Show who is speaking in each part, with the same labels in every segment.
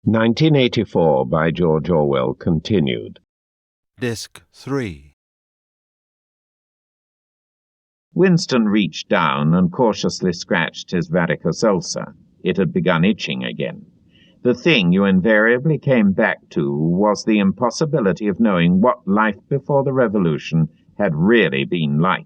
Speaker 1: 1984 by George Orwell continued.
Speaker 2: Disc 3.
Speaker 3: Winston reached down and cautiously scratched his varicose ulcer. It had begun itching again. The thing you invariably came back to was the impossibility of knowing what life before the revolution had really been like.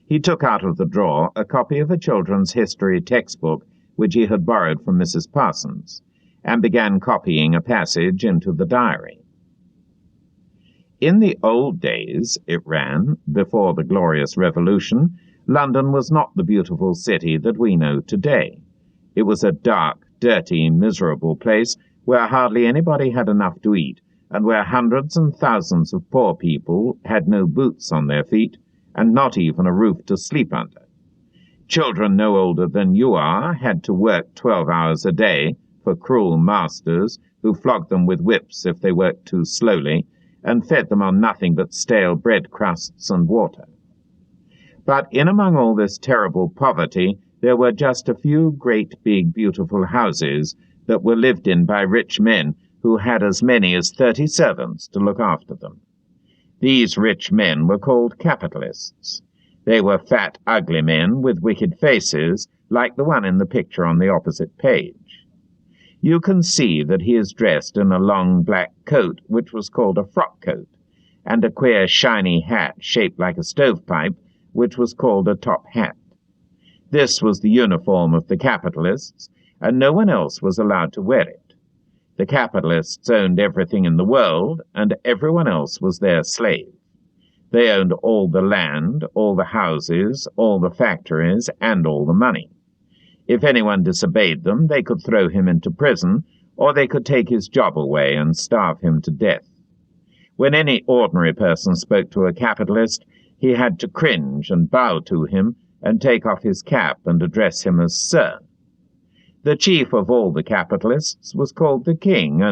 Speaker 3: He took out of the drawer a copy of a children's history textbook which he had borrowed from Mrs. Parsons, and began copying a passage into the diary. In the old days, it ran, before the glorious revolution, London was not the beautiful city that we know today. It was a dark, dirty, miserable place where hardly anybody had enough to eat, and where hundreds and thousands of poor people had no boots on their feet, and not even a roof to sleep under. Children no older than you are had to work 12 hours a day for cruel masters who flogged them with whips if they worked too slowly, and fed them on nothing but stale bread crusts and water. But in among all this terrible poverty, there were just a few great big beautiful houses that were lived in by rich men who had as many as 30 servants to look after them. These rich men were called capitalists. They were fat, ugly men with wicked faces, like the one in the picture on the opposite page. You can see that he is dressed in a long black coat, which was called a frock coat, and a queer shiny hat shaped like a stovepipe, which was called a top hat. This was the uniform of the capitalists, and no one else was allowed to wear it. The capitalists owned everything in the world, and everyone else was their slave. They owned all the land, all the houses, all the factories, and all the money. If anyone disobeyed them, they could throw him into prison, or they could take his job away and starve him to death. When any ordinary person spoke to a capitalist, he had to cringe and bow to him and take off his cap and address him as Sir. The chief of all the capitalists was called the king,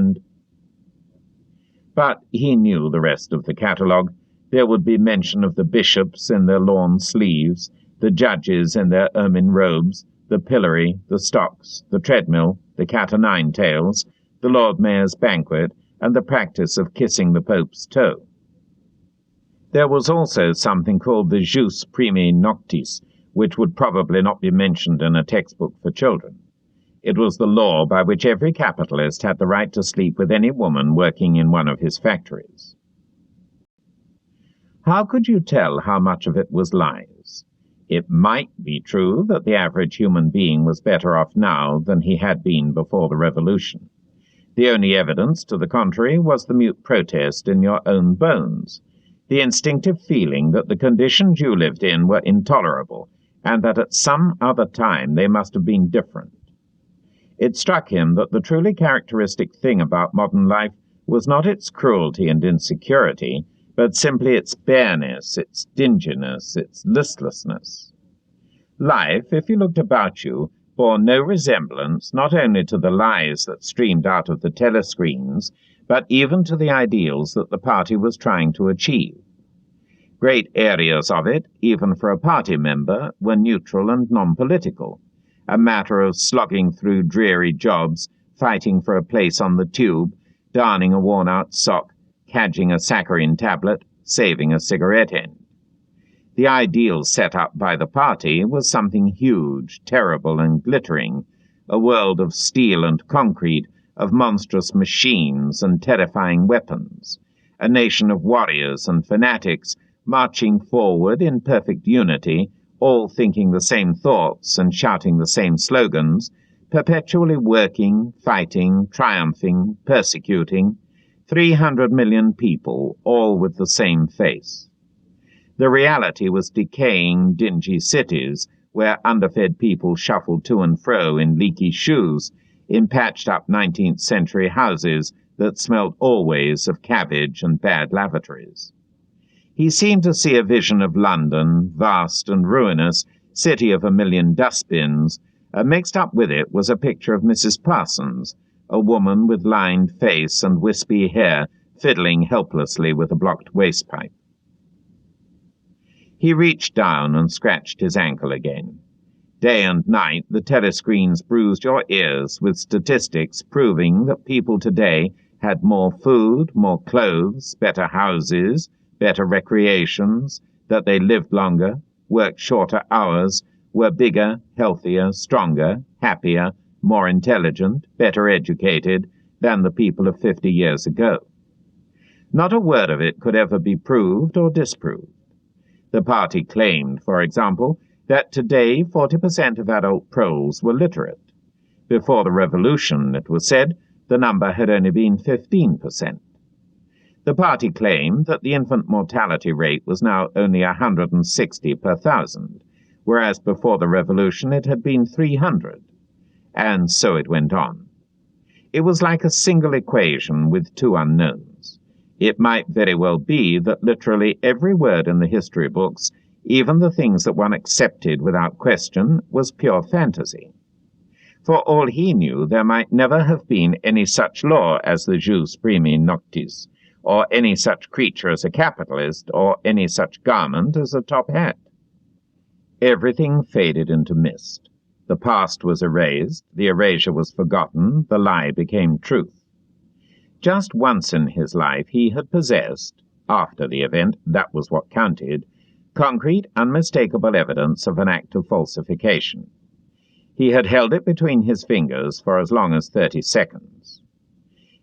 Speaker 3: But he knew the rest of the catalogue. There would be mention of the bishops in their lawn sleeves, the judges in their ermine robes, the pillory, the stocks, the treadmill, the cat-o'-nine-tails, the Lord Mayor's banquet, and the practice of kissing the Pope's toe. There was also something called the jus primi noctis, which would probably not be mentioned in a textbook for children. It was the law by which every capitalist had the right to sleep with any woman working in one of his factories. How could you tell how much of it was lies? It might be true that the average human being was better off now than he had been before the revolution. The only evidence to the contrary was the mute protest in your own bones, the instinctive feeling that the conditions you lived in were intolerable, and that at some other time they must have been different. It struck him that the truly characteristic thing about modern life was not its cruelty and insecurity, but simply its bareness, its dinginess, its listlessness. Life, if you looked about you, bore no resemblance not only to the lies that streamed out of the telescreens, but even to the ideals that the party was trying to achieve. Great areas of it, even for a party member, were neutral and non-political, a matter of slogging through dreary jobs, fighting for a place on the tube, darning a worn-out sock, cadging a saccharine tablet, saving a cigarette end. The ideal set up by the party was something huge, terrible, and glittering, a world of steel and concrete, of monstrous machines and terrifying weapons, a nation of warriors and fanatics marching forward in perfect unity, all thinking the same thoughts and shouting the same slogans, perpetually working, fighting, triumphing, persecuting, 300 million people, all with the same face. The reality was decaying, dingy cities where underfed people shuffled to and fro in leaky shoes, in patched-up 19th century houses that smelt always of cabbage and bad lavatories. He seemed to see a vision of London, vast and ruinous, city of 1 million dustbins. Mixed up with it was a picture of Mrs. Parsons, a woman with lined face and wispy hair, fiddling helplessly with a blocked wastepipe. He reached down and scratched his ankle again. Day and night, the telescreens bruised your ears with statistics proving that people today had more food, more clothes, better houses, better recreations, that they lived longer, worked shorter hours, were bigger, healthier, stronger, happier, more intelligent, better educated than the people of 50 years ago. Not a word of it could ever be proved or disproved. The party claimed, for example, that today 40% of adult proles were literate. Before the revolution, it was said, the number had only been 15%. The party claimed that the infant mortality rate was now only 160 per thousand, whereas before the revolution it had been 300. And so it went on. It was like a single equation with two unknowns. It might very well be that literally every word in the history books, even the things that one accepted without question, was pure fantasy. For all he knew, there might never have been any such law as the jus primi noctis, or any such creature as a capitalist, or any such garment as a top hat. Everything faded into mist. The past was erased, the erasure was forgotten, the lie became truth. Just once in his life he had possessed, after the event, that was what counted, concrete, unmistakable evidence of an act of falsification. He had held it between his fingers for as long as 30 seconds.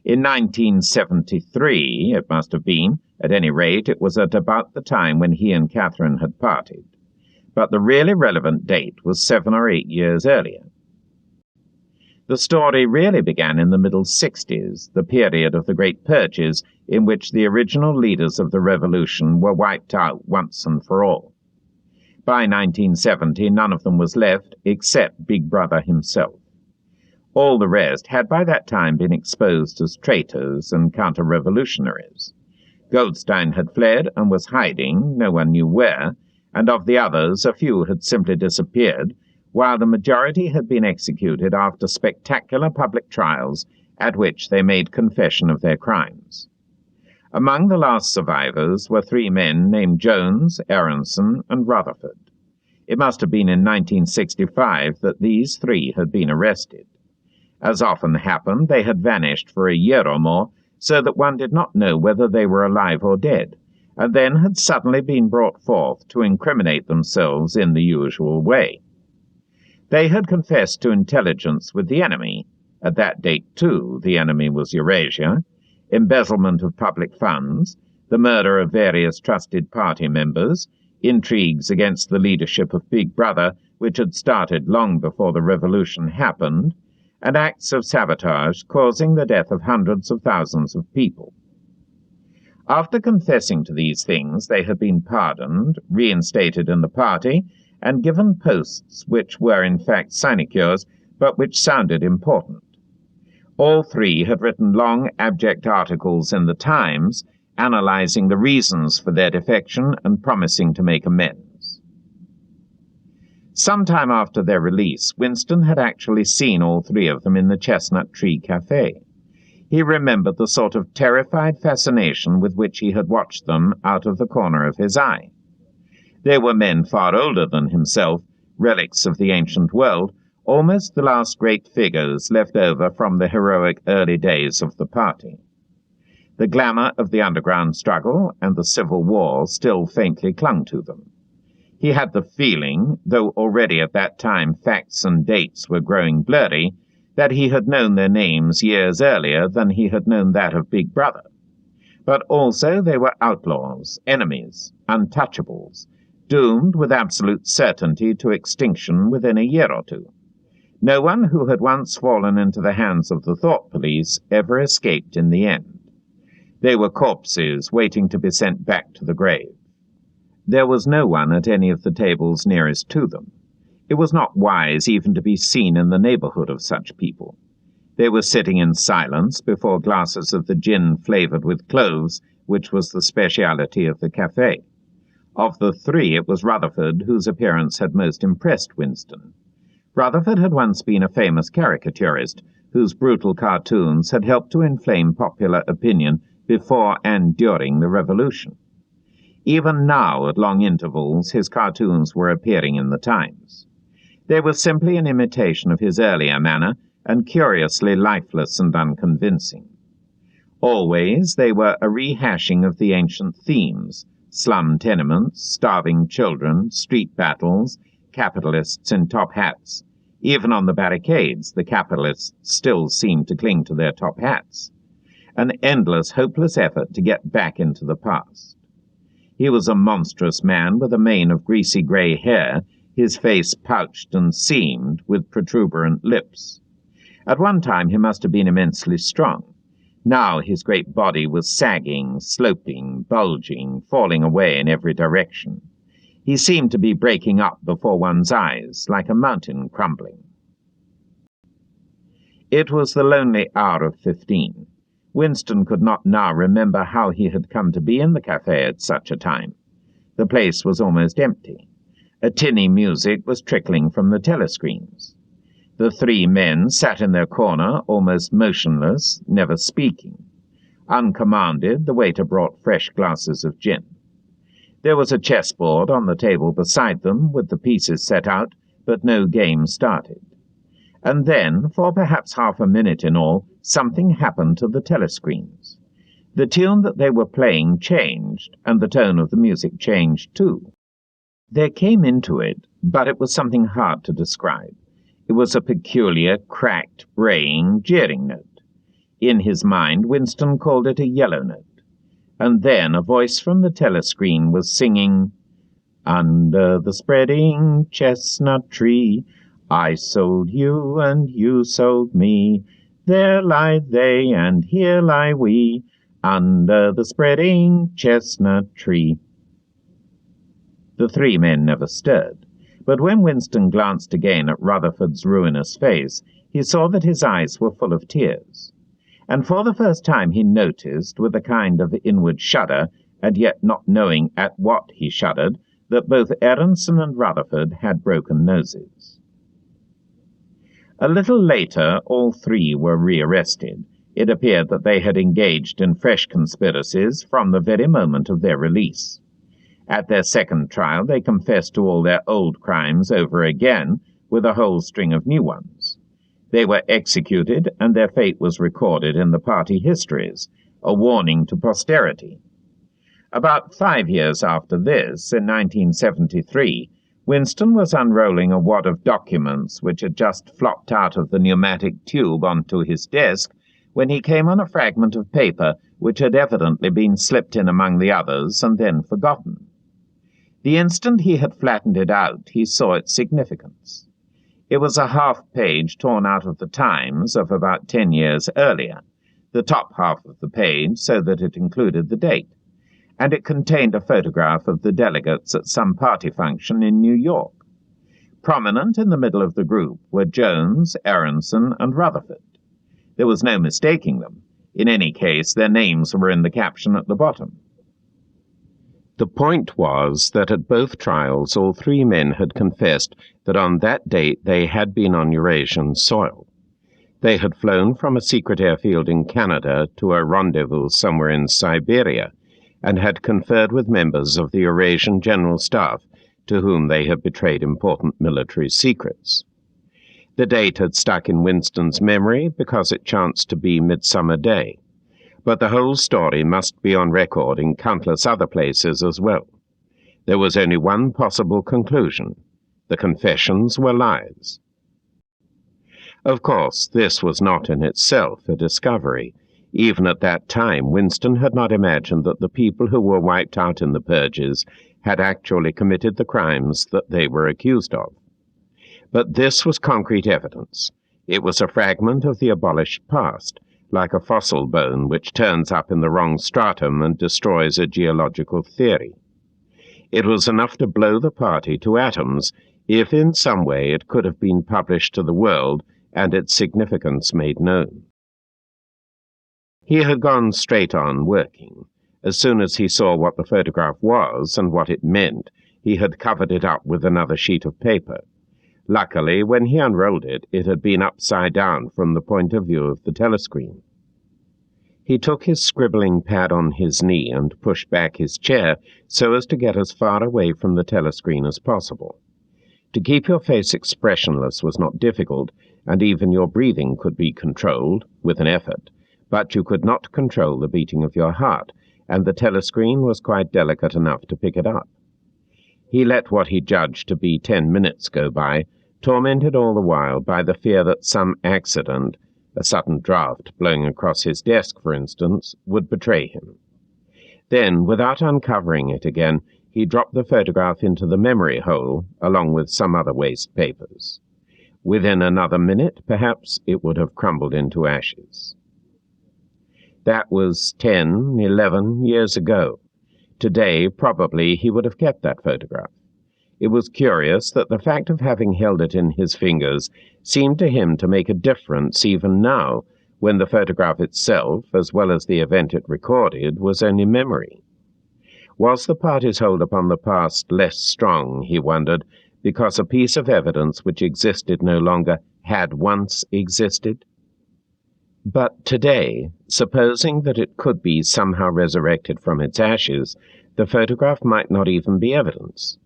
Speaker 3: In 1973, it must have been, at any rate, it was at about the time when he and Catherine had parted. But the really relevant date was 7 or 8 years earlier. The story really began in the middle 60s, the period of the Great Purges, in which the original leaders of the revolution were wiped out once and for all. By 1970, none of them was left except Big Brother himself. All the rest had by that time been exposed as traitors and counter-revolutionaries. Goldstein had fled and was hiding, no one knew where, and of the others a few had simply disappeared, while the majority had been executed after spectacular public trials at which they made confession of their crimes. Among the last survivors were 3 men named Jones, Aronson, and Rutherford. It must have been in 1965 that these 3 had been arrested. As often happened, they had vanished for a year or more, so that one did not know whether they were alive or dead, and then had suddenly been brought forth to incriminate themselves in the usual way. They had confessed to intelligence with the enemy. At that date, too, the enemy was Eurasia, embezzlement of public funds, the murder of various trusted party members, intrigues against the leadership of Big Brother, which had started long before the revolution happened, and acts of sabotage causing the death of hundreds of thousands of people. After confessing to these things, they had been pardoned, reinstated in the party, and given posts which were in fact sinecures, but which sounded important. All 3 had written long, abject articles in the Times, analyzing the reasons for their defection and promising to make amends. Some time after their release, Winston had actually seen all 3 of them in the Chestnut Tree Cafe. He remembered the sort of terrified fascination with which he had watched them out of the corner of his eye. They were men far older than himself, relics of the ancient world, almost the last great figures left over from the heroic early days of the party. The glamour of the underground struggle and the Civil War still faintly clung to them. He had the feeling, though already at that time facts and dates were growing blurry, that he had known their names years earlier than he had known that of Big Brother. But also they were outlaws, enemies, untouchables, doomed with absolute certainty to extinction within a year or 2. No one who had once fallen into the hands of the thought police ever escaped in the end. They were corpses waiting to be sent back to the grave. There was no one at any of the tables nearest to them. It was not wise even to be seen in the neighborhood of such people. They were sitting in silence before glasses of the gin flavored with cloves, which was the speciality of the cafe. Of the 3, it was Rutherford whose appearance had most impressed Winston. Rutherford had once been a famous caricaturist, whose brutal cartoons had helped to inflame popular opinion before and during the Revolution. Even now, at long intervals, his cartoons were appearing in the Times. They were simply an imitation of his earlier manner, and curiously lifeless and unconvincing. Always they were a rehashing of the ancient themes: slum tenements, starving children, street battles, capitalists in top hats. Even on the barricades, the capitalists still seemed to cling to their top hats. An endless, hopeless effort to get back into the past. He was a monstrous man with a mane of greasy grey hair, his face pouched and seamed, with protuberant lips. At one time he must have been immensely strong. Now his great body was sagging, sloping, bulging, falling away in every direction. He seemed to be breaking up before one's eyes, like a mountain crumbling. It was the lonely hour of 15. Winston could not now remember how he had come to be in the cafe at such a time. The place was almost empty. A tinny music was trickling from the telescreens. The three men sat in their corner, almost motionless, never speaking. Uncommanded, the waiter brought fresh glasses of gin. There was a chessboard on the table beside them, with the pieces set out, but no game started. And then, for perhaps half a minute in all, something happened to the telescreens. The tune that they were playing changed, and the tone of the music changed too. There came into it, but it was something hard to describe. It was a peculiar, cracked, braying, jeering note. In his mind, Winston called it a yellow note. And then a voice from the telescreen was singing, "Under the spreading chestnut tree, I sold you and you sold me. There lie they and here lie we, under the spreading chestnut tree." The three men never stirred, but when Winston glanced again at Rutherford's ruinous face, he saw that his eyes were full of tears. And for the first time he noticed, with a kind of inward shudder, and yet not knowing at what he shuddered, that both Aronson and Rutherford had broken noses. A little later, all three were rearrested. It appeared that they had engaged in fresh conspiracies from the very moment of their release. At their second trial, they confessed to all their old crimes over again, with a whole string of new ones. They were executed, and their fate was recorded in the party histories, a warning to posterity. About 5 years after this, in 1973, Winston was unrolling a wad of documents which had just flopped out of the pneumatic tube onto his desk when he came on a fragment of paper which had evidently been slipped in among the others and then forgotten. The instant he had flattened it out, he saw its significance. It was a half-page torn out of the Times of about 10 years earlier, the top half of the page so that it included the date, and it contained a photograph of the delegates at some party function in New York. Prominent in the middle of the group were Jones, Aronson, and Rutherford. There was no mistaking them. In any case, their names were in the caption at the bottom.
Speaker 1: The point was that at both trials all three men had confessed that on that date they had been on Eurasian soil. They had flown from a secret airfield in Canada to a rendezvous somewhere in Siberia, and had conferred with members of the Eurasian General Staff, to whom they had betrayed important military secrets. The date had stuck in Winston's memory because it chanced to be Midsummer Day, but the whole story must be on record in countless other places as well. There was only one possible conclusion: the confessions were lies. Of course, this was not in itself a discovery. Even at that time, Winston had not imagined that the people who were wiped out in the purges had actually committed the crimes that they were accused of. But this was concrete evidence. It was a fragment of the abolished past, like a fossil bone which turns up in the wrong stratum and destroys a geological theory. It was enough to blow the party to atoms if in some way it could have been published to the world and its significance made known. He had gone straight on working. As soon as he saw what the photograph was and what it meant, he had covered it up with another sheet of paper. Luckily, when he unrolled it, it had been upside down from the point of view of the telescreen. He took his scribbling pad on his knee and pushed back his chair so as to get as far away from the telescreen as possible. To keep your face expressionless was not difficult, and even your breathing could be controlled, with an effort, but you could not control the beating of your heart, and the telescreen was quite delicate enough to pick it up. He let what he judged to be 10 minutes go by, tormented all the while by the fear that some accident, a sudden draught blowing across his desk, for instance, would betray him. Then, without uncovering it again, he dropped the photograph into the memory hole, along with some other waste papers. Within another minute, perhaps, it would have crumbled into ashes. That was 10, 11 years ago. Today, probably, he would have kept that photograph. It was curious that the fact of having held it in his fingers seemed to him to make a difference even now, when the photograph itself, as well as the event it recorded, was only memory. Was the party's hold upon the past less strong, he wondered, because a piece of evidence which existed no longer had once existed? But today, supposing that it could be somehow resurrected from its ashes, the photograph might not even be evidence.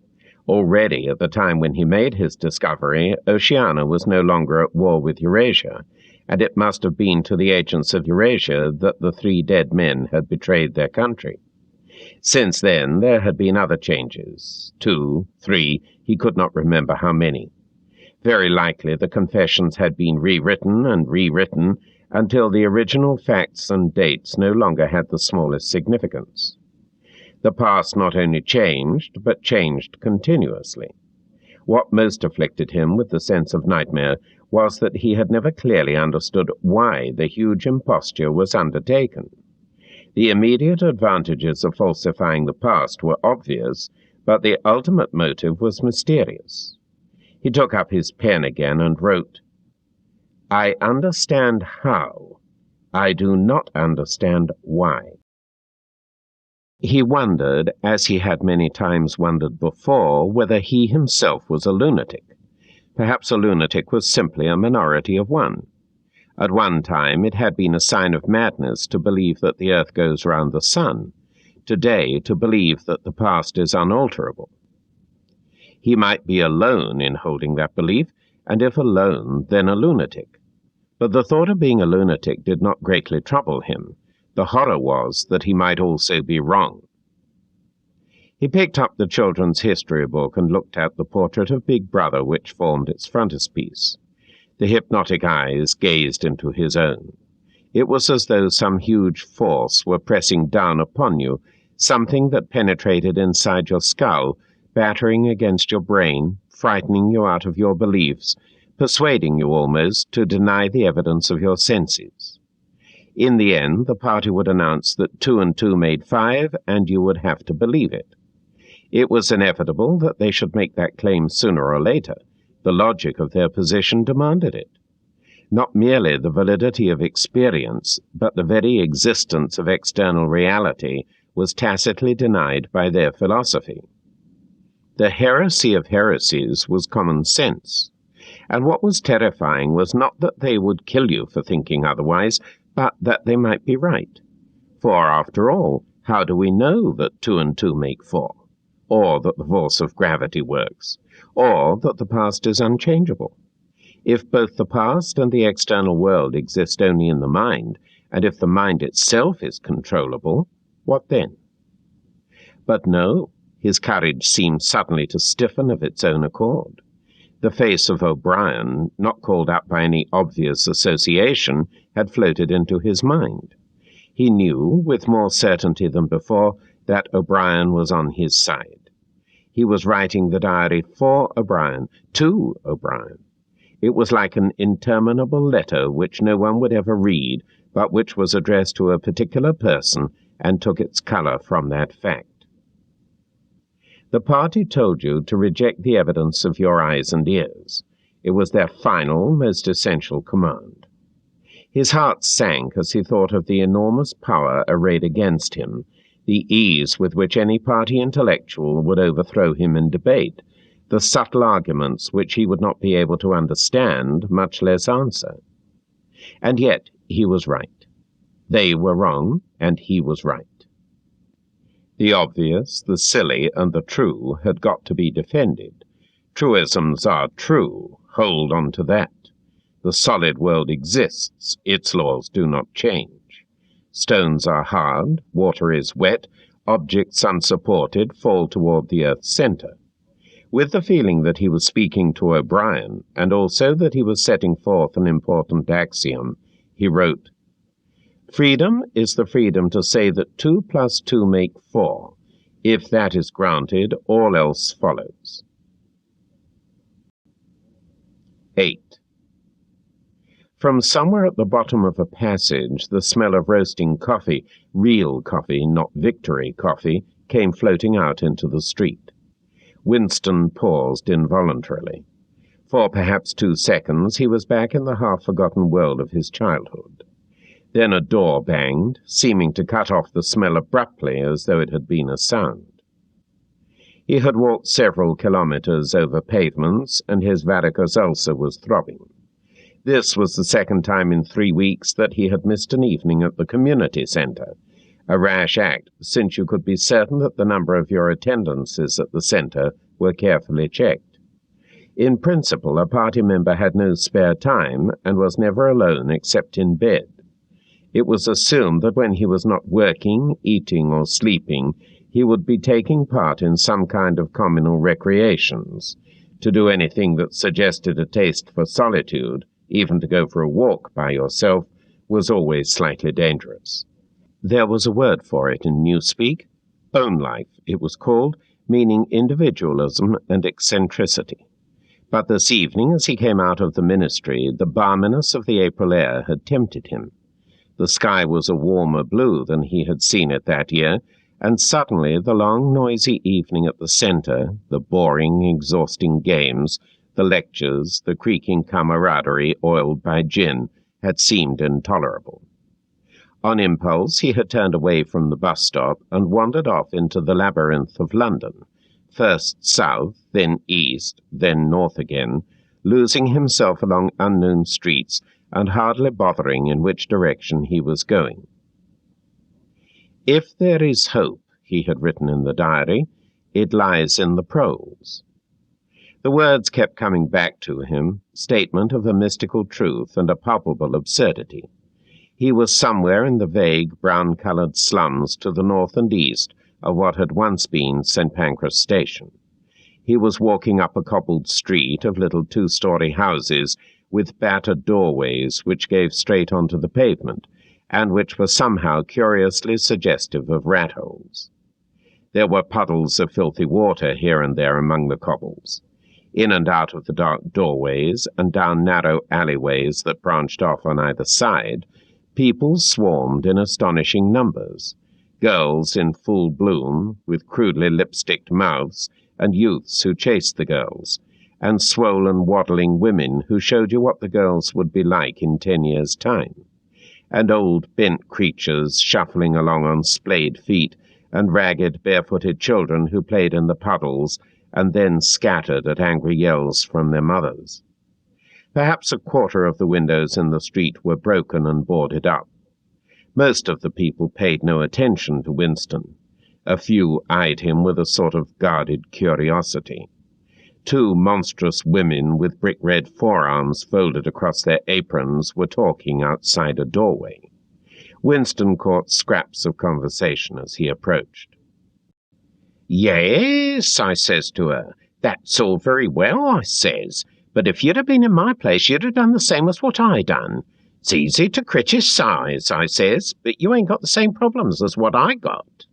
Speaker 1: Already, at the time when he made his discovery, Oceania was no longer at war with Eurasia, and it must have been to the agents of Eurasia that the 3 dead men had betrayed their country. Since then, there had been other changes. 2, 3, he could not remember how many. Very likely the confessions had been rewritten and rewritten until the original facts and dates no longer had the smallest significance. The past not only changed, but changed continuously. What most afflicted him with the sense of nightmare was that he had never clearly understood why the huge imposture was undertaken. The immediate advantages of falsifying the past were obvious, but the ultimate motive was mysterious. He took up his pen again and wrote, "I understand how. I do not understand why." He wondered, as he had many times wondered before, whether he himself was a lunatic. Perhaps a lunatic was simply a minority of one. At one time it had been a sign of madness to believe that the earth goes round the sun. Today, to believe that the past is unalterable. He might be alone in holding that belief, and if alone, then a lunatic. But the thought of being a lunatic did not greatly trouble him. The horror was that he might also be wrong. He picked up the children's history book and looked at the portrait of Big Brother which formed its frontispiece. The hypnotic eyes gazed into his own. It was as though some huge force were pressing down upon you, something that penetrated inside your skull, battering against your brain, frightening you out of your beliefs, persuading you almost to deny the evidence of your senses. In the end, the party would announce that 2 and 2 made 5, and you would have to believe it. It was inevitable that they should make that claim sooner or later. The logic of their position demanded it. Not merely the validity of experience, but the very existence of external reality was tacitly denied by their philosophy. The heresy of heresies was common sense, and what was terrifying was not that they would kill you for thinking otherwise, but that they might be right. For, after all, how do we know that 2 and 2 make 4? Or that the force of gravity works? Or that the past is unchangeable? If both the past and the external world exist only in the mind, and if the mind itself is controllable, what then? But no, his courage seemed suddenly to stiffen of its own accord. The face of O'Brien, not called up by any obvious association, had floated into his mind. He knew, with more certainty than before, that O'Brien was on his side. He was writing the diary for O'Brien, to O'Brien. It was like an interminable letter which no one would ever read, but which was addressed to a particular person and took its color from that fact. The party told you to reject the evidence of your eyes and ears. It was their final, most essential command. His heart sank as he thought of the enormous power arrayed against him, the ease with which any party intellectual would overthrow him in debate, the subtle arguments which he would not be able to understand, much less answer. And yet he was right. They were wrong, and he was right. The obvious, the silly, and the true had got to be defended. Truisms are true. Hold on to that. The solid world exists. Its laws do not change. Stones are hard, water is wet, objects unsupported fall toward the earth's center. With the feeling that he was speaking to O'Brien, and also that he was setting forth an important axiom, he wrote, "Freedom is the freedom to say that 2 + 2 make 4. If that is granted, all else follows." 8. From somewhere at the bottom of a passage, the smell of roasting coffee, real coffee, not Victory coffee, came floating out into the street. Winston paused involuntarily. For perhaps 2 seconds he was back in the half-forgotten world of his childhood. Then a door banged, seeming to cut off the smell abruptly as though it had been a sound. He had walked several kilometers over pavements, and his varicose ulcer was throbbing. This was the second time in 3 weeks that he had missed an evening at the community centre, a rash act, since you could be certain that the number of your attendances at the centre were carefully checked. In principle, a party member had no spare time and was never alone except in bed. It was assumed that when he was not working, eating, or sleeping, he would be taking part in some kind of communal recreations. To do anything that suggested a taste for solitude, even to go for a walk by yourself, was always slightly dangerous. There was a word for it in Newspeak. Own life, it was called, meaning individualism and eccentricity. But this evening, as he came out of the ministry, the balminess of the April air had tempted him. The sky was a warmer blue than he had seen it that year, and suddenly the long, noisy evening at the centre, the boring, exhausting games, the lectures, the creaking camaraderie oiled by gin, had seemed intolerable. On impulse, he had turned away from the bus stop and wandered off into the labyrinth of London, first south, then east, then north again, losing himself along unknown streets and hardly bothering in which direction he was going. "If there is hope," he had written in the diary, "it lies in the proles." The words kept coming back to him, statement of a mystical truth and a palpable absurdity. He was somewhere in the vague, brown-coloured slums to the north and east of what had once been St. Pancras Station. He was walking up a cobbled street of little 2-story houses with battered doorways which gave straight onto the pavement, and which were somehow curiously suggestive of rat-holes. There were puddles of filthy water here and there among the cobbles. In and out of the dark doorways, and down narrow alleyways that branched off on either side, people swarmed in astonishing numbers. Girls in full bloom, with crudely lipsticked mouths, and youths who chased the girls, and swollen, waddling women who showed you what the girls would be like in 10 years' time, and old bent creatures shuffling along on splayed feet, and ragged, barefooted children who played in the puddles and then scattered at angry yells from their mothers. Perhaps a quarter of the windows in the street were broken and boarded up. Most of the people paid no attention to Winston. A few eyed him with a sort of guarded curiosity. 2 monstrous women with brick-red forearms folded across their aprons were talking outside a doorway. Winston caught scraps of conversation as he approached. "Yes," I says to her, "that's all very well," I says, "but if you'd have been in my place, you'd have done the same as what I done. It's easy to criticise," I says, "but you ain't got the same problems as what I got."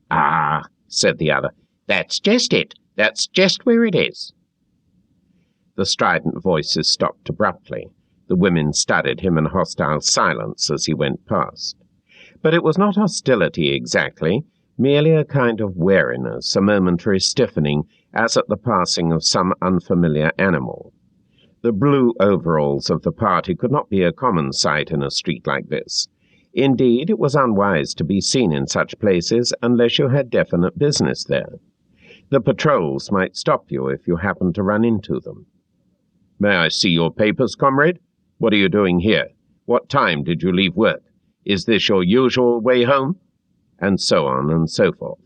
Speaker 1: "Ah," said the other, "that's just it. That's just where it is." The strident voices stopped abruptly. The women studied him in hostile silence as he went past. But it was not hostility exactly, merely a kind of wariness, a momentary stiffening, as at the passing of some unfamiliar animal. The blue overalls of the party could not be a common sight in a street like this. Indeed, it was unwise to be seen in such places unless you had definite business there. The patrols might stop you if you happened to run into them. "May I see your papers, comrade? What are you doing here? What time did you leave work? Is this your usual way home?" And so on and so forth.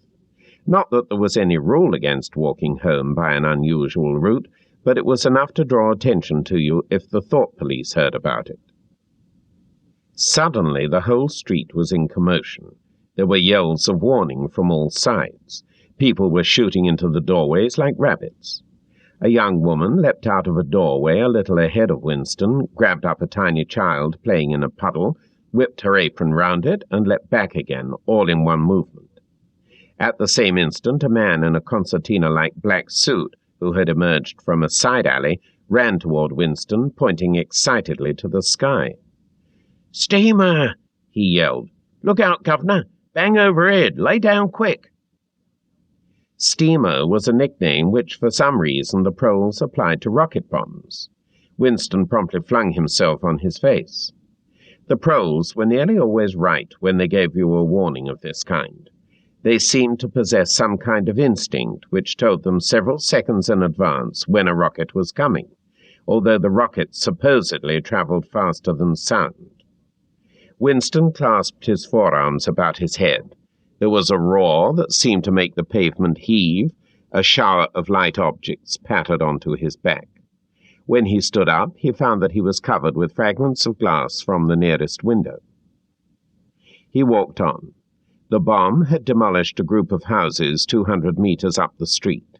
Speaker 1: Not that there was any rule against walking home by an unusual route, but it was enough to draw attention to you if the thought police heard about it. Suddenly the whole street was in commotion. There were yells of warning from all sides. People were shooting into the doorways like rabbits. A young woman leapt out of a doorway a little ahead of Winston, grabbed up a tiny child playing in a puddle, whipped her apron round it, and leapt back again, all in one movement. At the same instant, a man in a concertina-like black suit, who had emerged from a side alley, ran toward Winston, pointing excitedly to the sky. "Steamer!" he yelled. "Look out, Governor! Bang overhead! Lay down quick!" Steamer was a nickname which, for some reason, the proles applied to rocket bombs. Winston promptly flung himself on his face. The proles were nearly always right when they gave you a warning of this kind. They seemed to possess some kind of instinct which told them several seconds in advance when a rocket was coming, although the rocket supposedly traveled faster than sound. Winston clasped his forearms about his head. There was a roar that seemed to make the pavement heave. A shower of light objects pattered onto his back. When he stood up, he found that he was covered with fragments of glass from the nearest window. He walked on. The bomb had demolished a group of houses 200 meters up the street.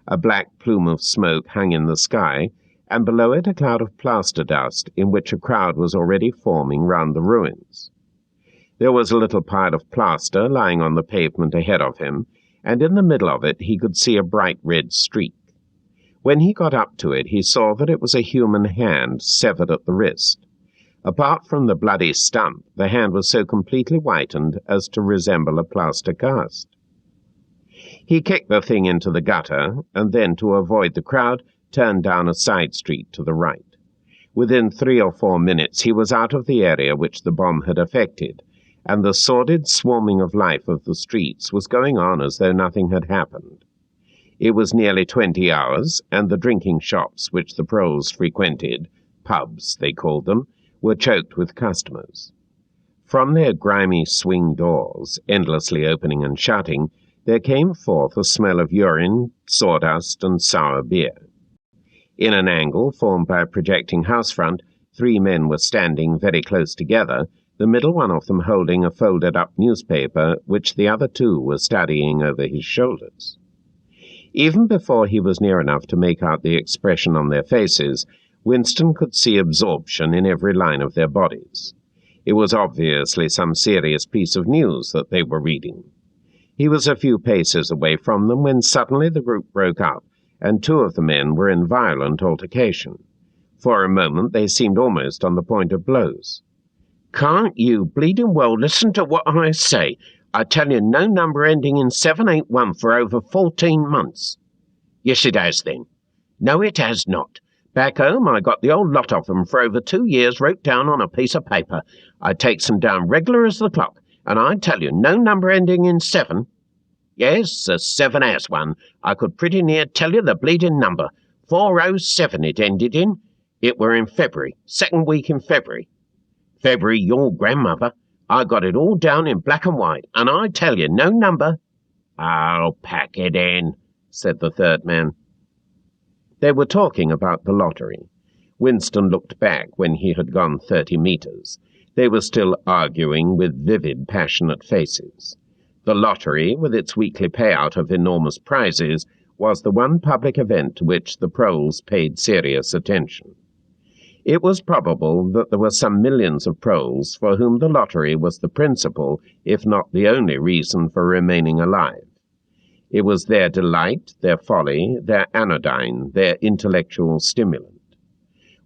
Speaker 1: A black plume of smoke hung in the sky, and below it a cloud of plaster dust in which a crowd was already forming round the ruins. There was a little pile of plaster lying on the pavement ahead of him, and in the middle of it he could see a bright red streak. When he got up to it, he saw that it was a human hand severed at the wrist. Apart from the bloody stump, the hand was so completely whitened as to resemble a plaster cast. He kicked the thing into the gutter, and then, to avoid the crowd, turned down a side street to the right. Within 3 or 4 minutes he was out of the area which the bomb had affected, and the sordid swarming of life of the streets was going on as though nothing had happened. It was nearly 20 hours, and the drinking shops which the proles frequented, pubs they called them, were choked with customers. From their grimy swing doors, endlessly opening and shutting, there came forth a smell of urine, sawdust, and sour beer. In an angle formed by a projecting house front, 3 men were standing very close together, the middle one of them holding a folded-up newspaper which the other 2 were studying over his shoulders. Even before he was near enough to make out the expression on their faces, Winston could see absorption in every line of their bodies. It was obviously some serious piece of news that they were reading. He was a few paces away from them when suddenly the group broke up, and 2 of the men were in violent altercation. For a moment they seemed almost on the point of blows. "Can't you bleeding well listen to what I say? I tell you, no number ending in 781 for over 14 months. "Yes, it has, then." "No, it has not. Back home I got the old lot of them for over 2 years wrote down on a piece of paper. I takes them down regular as the clock, and I tell you, no number ending in 7. Yes, a 7 has one. I could pretty near tell you the bleeding number. 407 it ended in. It were in February, 2nd week in February. February, your grandmother. I got it all down in black and white, and I tell you, no number." "I'll pack it in," said the 3rd man. They were talking about the lottery. Winston looked back when he had gone 30 meters. They were still arguing with vivid, passionate faces. The lottery, with its weekly payout of enormous prizes, was the one public event to which the proles paid serious attention. It was probable that there were some millions of proles for whom the lottery was the principal, if not the only reason for remaining alive. It was their delight, their folly, their anodyne, their intellectual stimulant.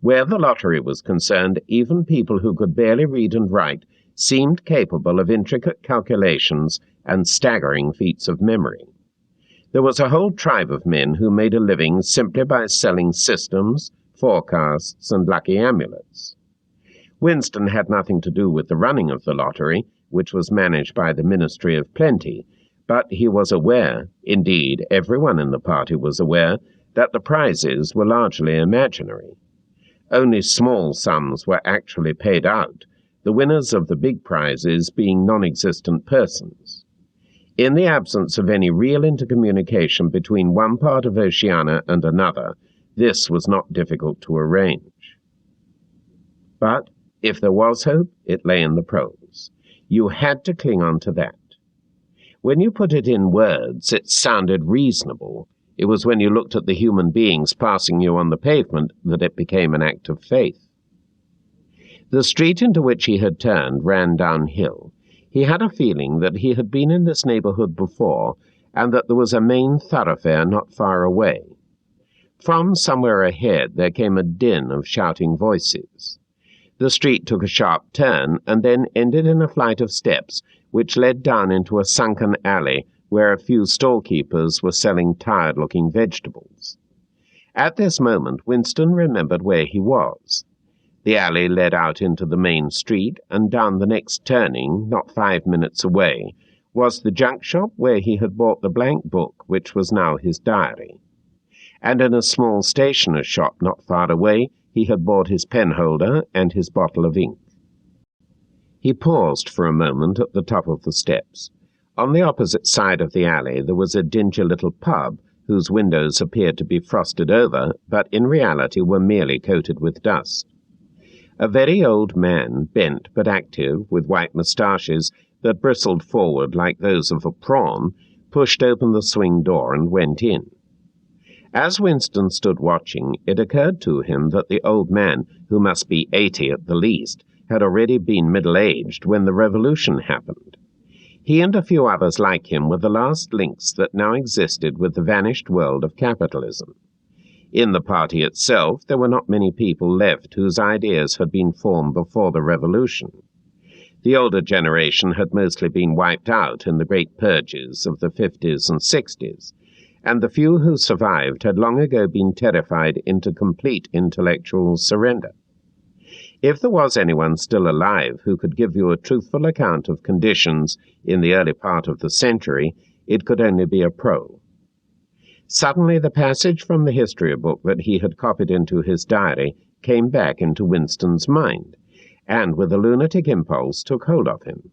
Speaker 1: Where the lottery was concerned, even people who could barely read and write seemed capable of intricate calculations and staggering feats of memory. There was a whole tribe of men who made a living simply by selling systems, forecasts, and lucky amulets. Winston had nothing to do with the running of the lottery, which was managed by the Ministry of Plenty, but he was aware, indeed everyone in the party was aware, that the prizes were largely imaginary. Only small sums were actually paid out, the winners of the big prizes being non-existent persons. In the absence of any real intercommunication between one part of Oceania and another, this was not difficult to arrange. But if there was hope, it lay in the prose. You had to cling on to that. When you put it in words, it sounded reasonable. It was when you looked at the human beings passing you on the pavement that it became an act of faith. The street into which he had turned ran downhill. He had a feeling that he had been in this neighborhood before, and that there was a main thoroughfare not far away. From somewhere ahead there came a din of shouting voices. The street took a sharp turn, and then ended in a flight of steps, which led down into a sunken alley where a few stall-keepers were selling tired-looking vegetables. At this moment Winston remembered where he was. The alley led out into the main street, and down the next turning, not 5 minutes away, was the junk shop where he had bought the blank book which was now his diary. And in a small stationer's shop not far away he had bought his penholder and his bottle of ink. He paused for a moment at the top of the steps. On the opposite side of the alley there was a dingy little pub, whose windows appeared to be frosted over, but in reality were merely coated with dust. A very old man, bent but active, with white moustaches that bristled forward like those of a prawn, pushed open the swing door and went in. As Winston stood watching, it occurred to him that the old man, who must be 80 at the least, had already been middle-aged when the revolution happened. He and a few others like him were the last links that now existed with the vanished world of capitalism. In the party itself there were not many people left whose ideas had been formed before the revolution. The older generation had mostly been wiped out in the great purges of the 50s and 60s, and the few who survived had long ago been terrified into complete intellectual surrender. If there was anyone still alive who could give you a truthful account of conditions in the early part of the century, it could only be a pro. Suddenly the passage from the history book that he had copied into his diary came back into Winston's mind, and with a lunatic impulse took hold of him.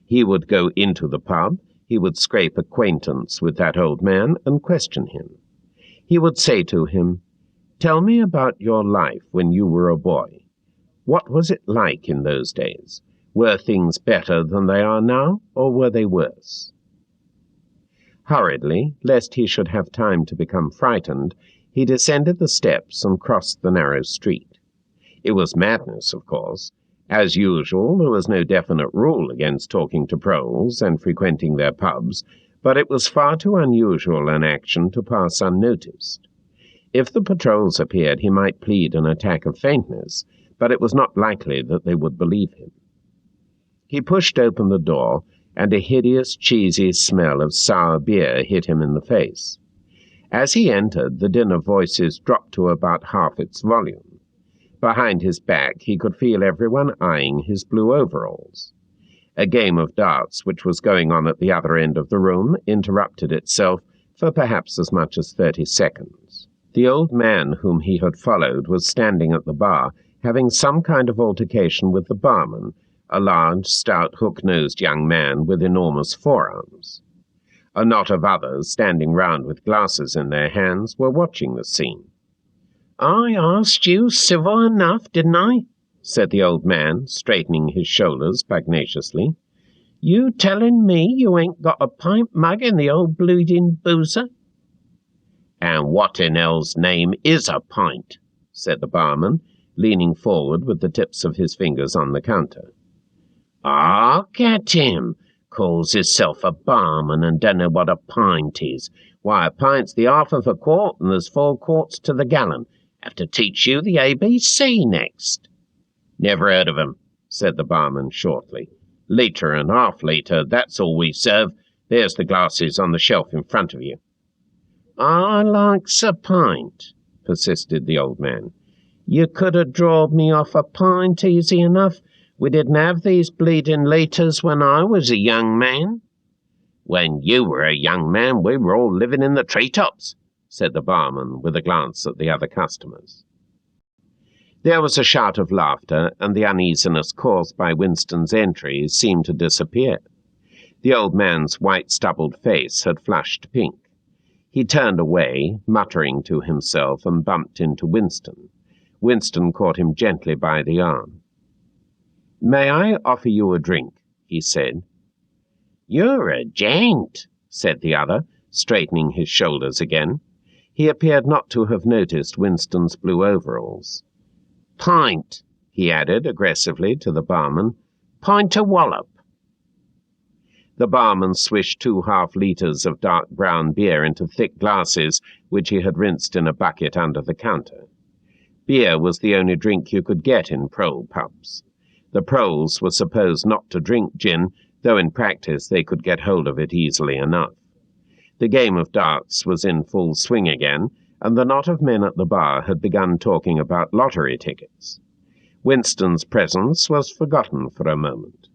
Speaker 1: He would go into the pub, he would scrape acquaintance with that old man and question him. He would say to him, "Tell me about your life when you were a boy. What was it like in those days? Were things better than they are now, or were they worse?" Hurriedly, lest he should have time to become frightened, he descended the steps and crossed the narrow street. It was madness, of course. As usual, there was no definite rule against talking to proles and frequenting their pubs, but it was far too unusual an action to pass unnoticed. If the patrols appeared, he might plead an attack of faintness, but it was not likely that they would believe him. He pushed open the door, and a hideous, cheesy smell of sour beer hit him in the face. As he entered, the din of voices dropped to about half its volume. Behind his back he could feel everyone eyeing his blue overalls. A game of darts, which was going on at the other end of the room, interrupted itself for perhaps as much as 30 seconds. The old man whom he had followed was standing at the bar, having some kind of altercation with the barman, a large, stout, hook-nosed young man with enormous forearms. A knot of others, standing round with glasses in their hands, were watching the scene. "I asked you civil enough, didn't I?" said the old man, straightening his shoulders pugnaciously. "You telling me you ain't got a pint mug in the old bleeding boozer?" "And what in hell's name is a pint?" said the barman, leaning forward with the tips of his fingers on the counter. "Ah, get him! Calls hisself a barman and dunno what a pint is. Why, a pint's the half of a quart, and there's 4 quarts to the gallon. Have to teach you the ABC next." "Never heard of 'em," said the barman shortly. "Litre and half-litre, that's all we serve. There's the glasses on the shelf in front of you." "I likes a pint," persisted the old man. "You could have drawed me off a pint easy enough. We didn't have these bleeding litres when I was a young man." "When you were a young man, we were all living in the treetops," said the barman, with a glance at the other customers. There was a shout of laughter, and the uneasiness caused by Winston's entry seemed to disappear. The old man's white-stubbled face had flushed pink. He turned away, muttering to himself, and bumped into Winston. Winston caught him gently by the arm. "May I offer you a drink?" he said. "You're a gent," said the other, straightening his shoulders again. He appeared not to have noticed Winston's blue overalls. "Pint," he added aggressively to the barman. "Pint a wallop." The barman swished 2 half-litres of dark brown beer into thick glasses which he had rinsed in a bucket under the counter. Beer was the only drink you could get in prole pubs. The proles were supposed not to drink gin, though in practice they could get hold of it easily enough. The game of darts was in full swing again, and the knot of men at the bar had begun talking about lottery tickets. Winston's presence was forgotten for a moment.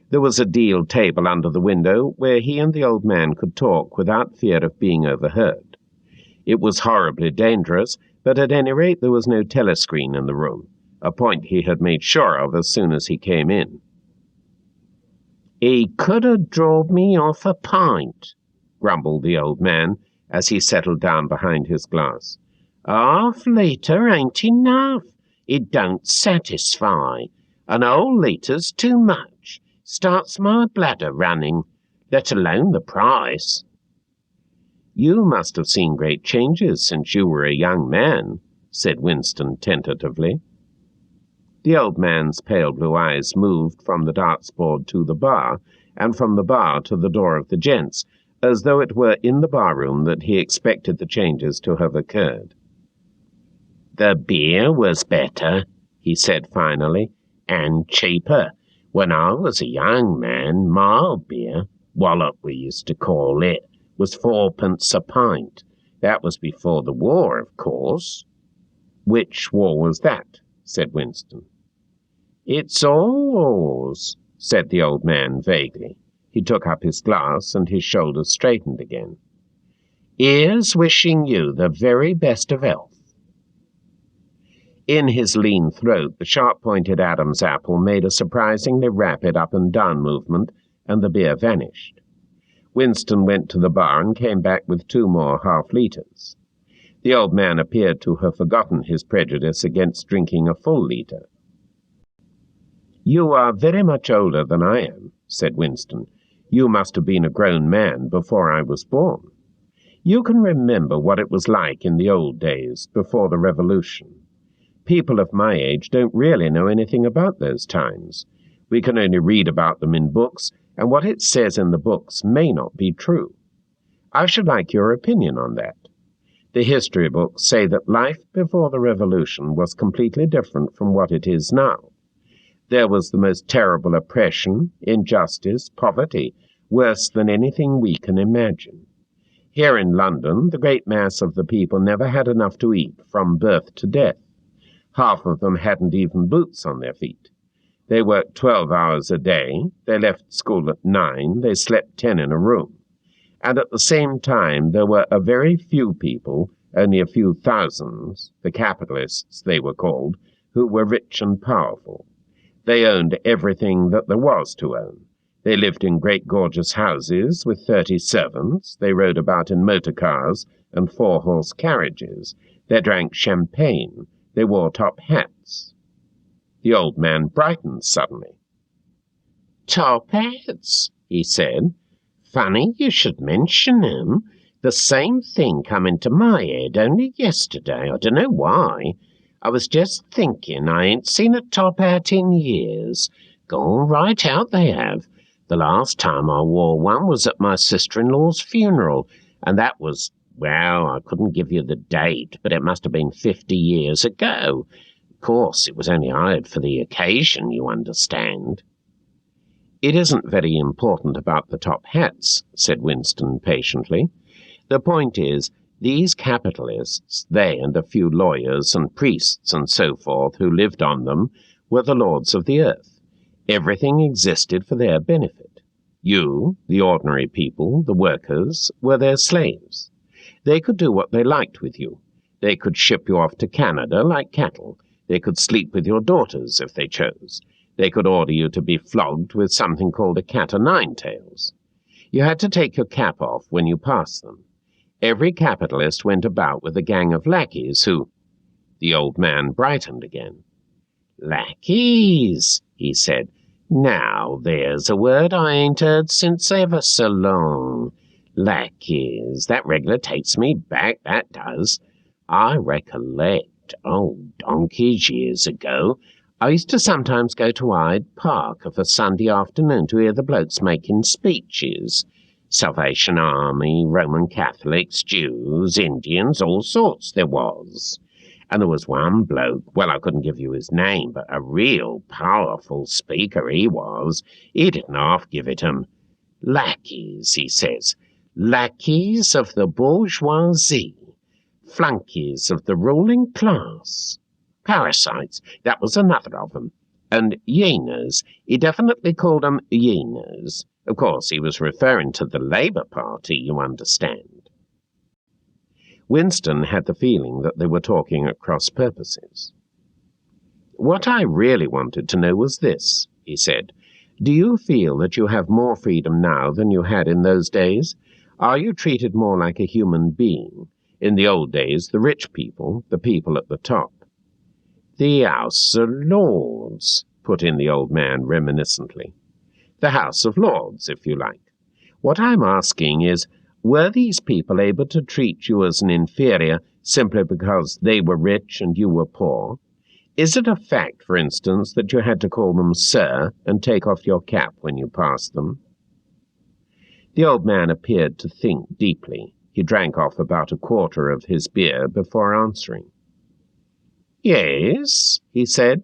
Speaker 1: There was a deal table under the window where he and the old man could talk without fear of being overheard. It was horribly dangerous, but at any rate there was no telescreen in the room, a point he had made sure of as soon as he came in. "He could have drawed me off a pint," grumbled the old man as he settled down behind his glass. "Half-litre ain't enough. It don't satisfy. An whole litre's too much. Starts my bladder running, let alone the price." "You must have seen great changes since you were a young man," said Winston tentatively. The old man's pale blue eyes moved from the darts board to the bar, and from the bar to the door of the gents, as though it were in the barroom that he expected the changes to have occurred. "The beer was better," he said finally, "and cheaper. When I was a young man, mild beer, wallop we used to call it, was 4p a pint. That was before the war, of course." "Which war was that?" said Winston. "It's all wars," said the old man vaguely. He took up his glass, and his shoulders straightened again. "Here's wishing you the very best of health." In his lean throat, the sharp-pointed Adam's apple made a surprisingly rapid up-and-down movement, and the beer vanished. Winston went to the bar and came back with 2 more half-litres. The old man appeared to have forgotten his prejudice against drinking a full litre. "You are very much older than I am," said Winston. "You must have been a grown man before I was born. You can remember what it was like in the old days, before the Revolution. People of my age don't really know anything about those times. We can only read about them in books, and what it says in the books may not be true. I should like your opinion on that. The history books say that life before the Revolution was completely different from what it is now. There was the most terrible oppression, injustice, poverty, worse than anything we can imagine. Here in London, the great mass of the people never had enough to eat from birth to death. Half of them hadn't even boots on their feet. They worked 12 hours a day, they left school at 9, they slept 10 in a room. And at the same time there were a very few people, only a few thousands, the capitalists they were called, who were rich and powerful. They owned everything that there was to own. They lived in great gorgeous houses with 30 servants, they rode about in motor cars and 4-horse carriages, they drank champagne, they wore top hats. The old man brightened suddenly. "Top hats," he said. "Funny you should mention 'em. The same thing come into my head only yesterday. I dunno why. I was just thinking I ain't seen a top hat in years. Gone right out they have. The last time I wore one was at my sister-in-law's funeral, and that was, well, I couldn't give you the date, but it must have been 50 years ago. Of course, it was only hired for the occasion, you understand." "It isn't very important about the top hats," said Winston patiently. "The point is, these capitalists, they and a few lawyers and priests and so forth who lived on them, were the lords of the earth. Everything existed for their benefit. You, the ordinary people, the workers, were their slaves. They could do what they liked with you. They could ship you off to Canada like cattle. They could sleep with your daughters if they chose. They could order you to be flogged with something called a cat-o'-nine-tails. You had to take your cap off when you passed them. Every capitalist went about with a gang of lackeys who— The old man brightened again. "Lackeys," he said. "Now there's a word I ain't heard since ever so long. Lackeys, that reg'lar takes me back, that does. I recollect, donkeys years ago, I used to sometimes go to Hyde Park of a Sunday afternoon to hear the blokes making speeches. Salvation Army, Roman Catholics, Jews, Indians, all sorts there was. And there was one bloke, well, I couldn't give you his name, but a real powerful speaker he was. He didn't half give it 'em. Lackeys, he says, lackeys of the bourgeoisie, flunkies of the ruling class. Parasites, that was another of 'em. And hyenas, he definitely called 'em hyenas. Of course, he was referring to the Labour Party, you understand." Winston had the feeling that they were talking at cross purposes. "What I really wanted to know was this," he said. "Do you feel that you have more freedom now than you had in those days? Are you treated more like a human being? In the old days, the rich people, the people at the top." "The House of Lords," put in the old man reminiscently. "The House of Lords, if you like. What I'm asking is, were these people able to treat you as an inferior simply because they were rich and you were poor? Is it a fact, for instance, that you had to call them sir and take off your cap when you passed them?" The old man appeared to think deeply. He drank off about a quarter of his beer before answering. "Yes," he said.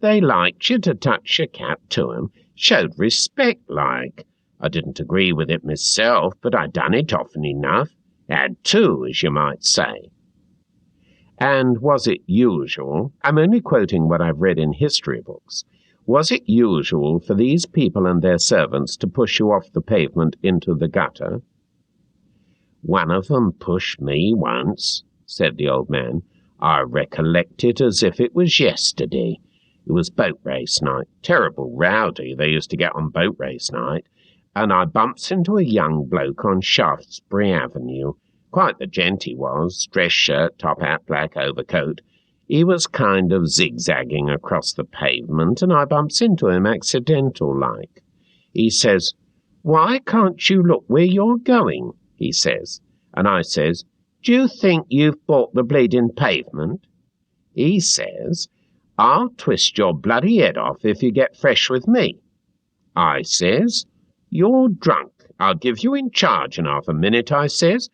Speaker 1: "They liked you to touch your cap to 'em, showed respect like. I didn't agree with it myself, but I done it often enough. Had to, as you might say." "And was it usual— I'm only quoting what I've read in history books— was it usual for these people and their servants to push you off the pavement into the gutter?" "One of them pushed me once," said the old man. "I recollect it as if it was yesterday. It was boat race night. Terrible rowdy they used to get on boat race night. And I bumps into a young bloke on Shaftesbury Avenue. Quite the gent he was, dress shirt, top hat, black overcoat. He was kind of zigzagging across the pavement, and I bumps into him accidental-like. He says, 'Why can't you look where you're going?' he says. And I says, 'Do you think you've bought the bleeding pavement?' He says, 'I'll twist your bloody head off if you get fresh with me.' I says, 'You're drunk. I'll give you in charge in half a minute,' I says.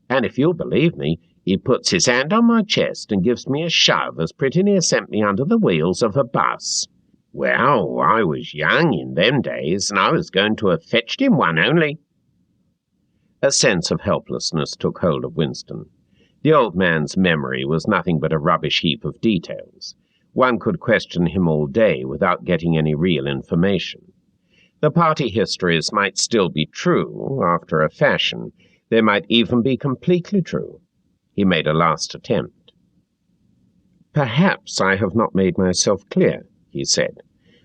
Speaker 1: And if you'll believe me, he puts his hand on my chest and gives me a shove as pretty near sent me under the wheels of a bus. Well, I was young in them days, and I was going to have fetched him one only." A sense of helplessness took hold of Winston. The old man's memory was nothing but a rubbish heap of details. One could question him all day without getting any real information. The party histories might still be true, after a fashion. They might even be completely true. He made a last attempt. "Perhaps I have not made myself clear," he said.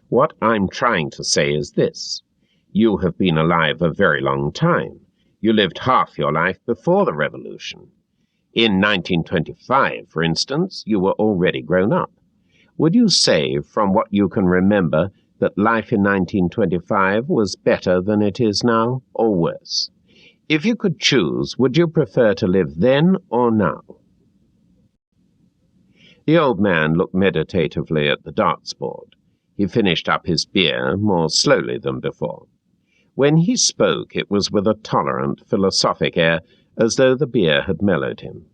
Speaker 1: "What I'm trying to say is this. You have been alive a very long time. You lived half your life before the Revolution. In 1925, for instance, you were already grown up. Would you say, from what you can remember, that life in 1925 was better than it is now, or worse? If you could choose, would you prefer to live then or now?" The old man looked meditatively at the darts board. He finished up his beer more slowly than before. When he spoke, it was with a tolerant, philosophic air, as though the beer had mellowed him.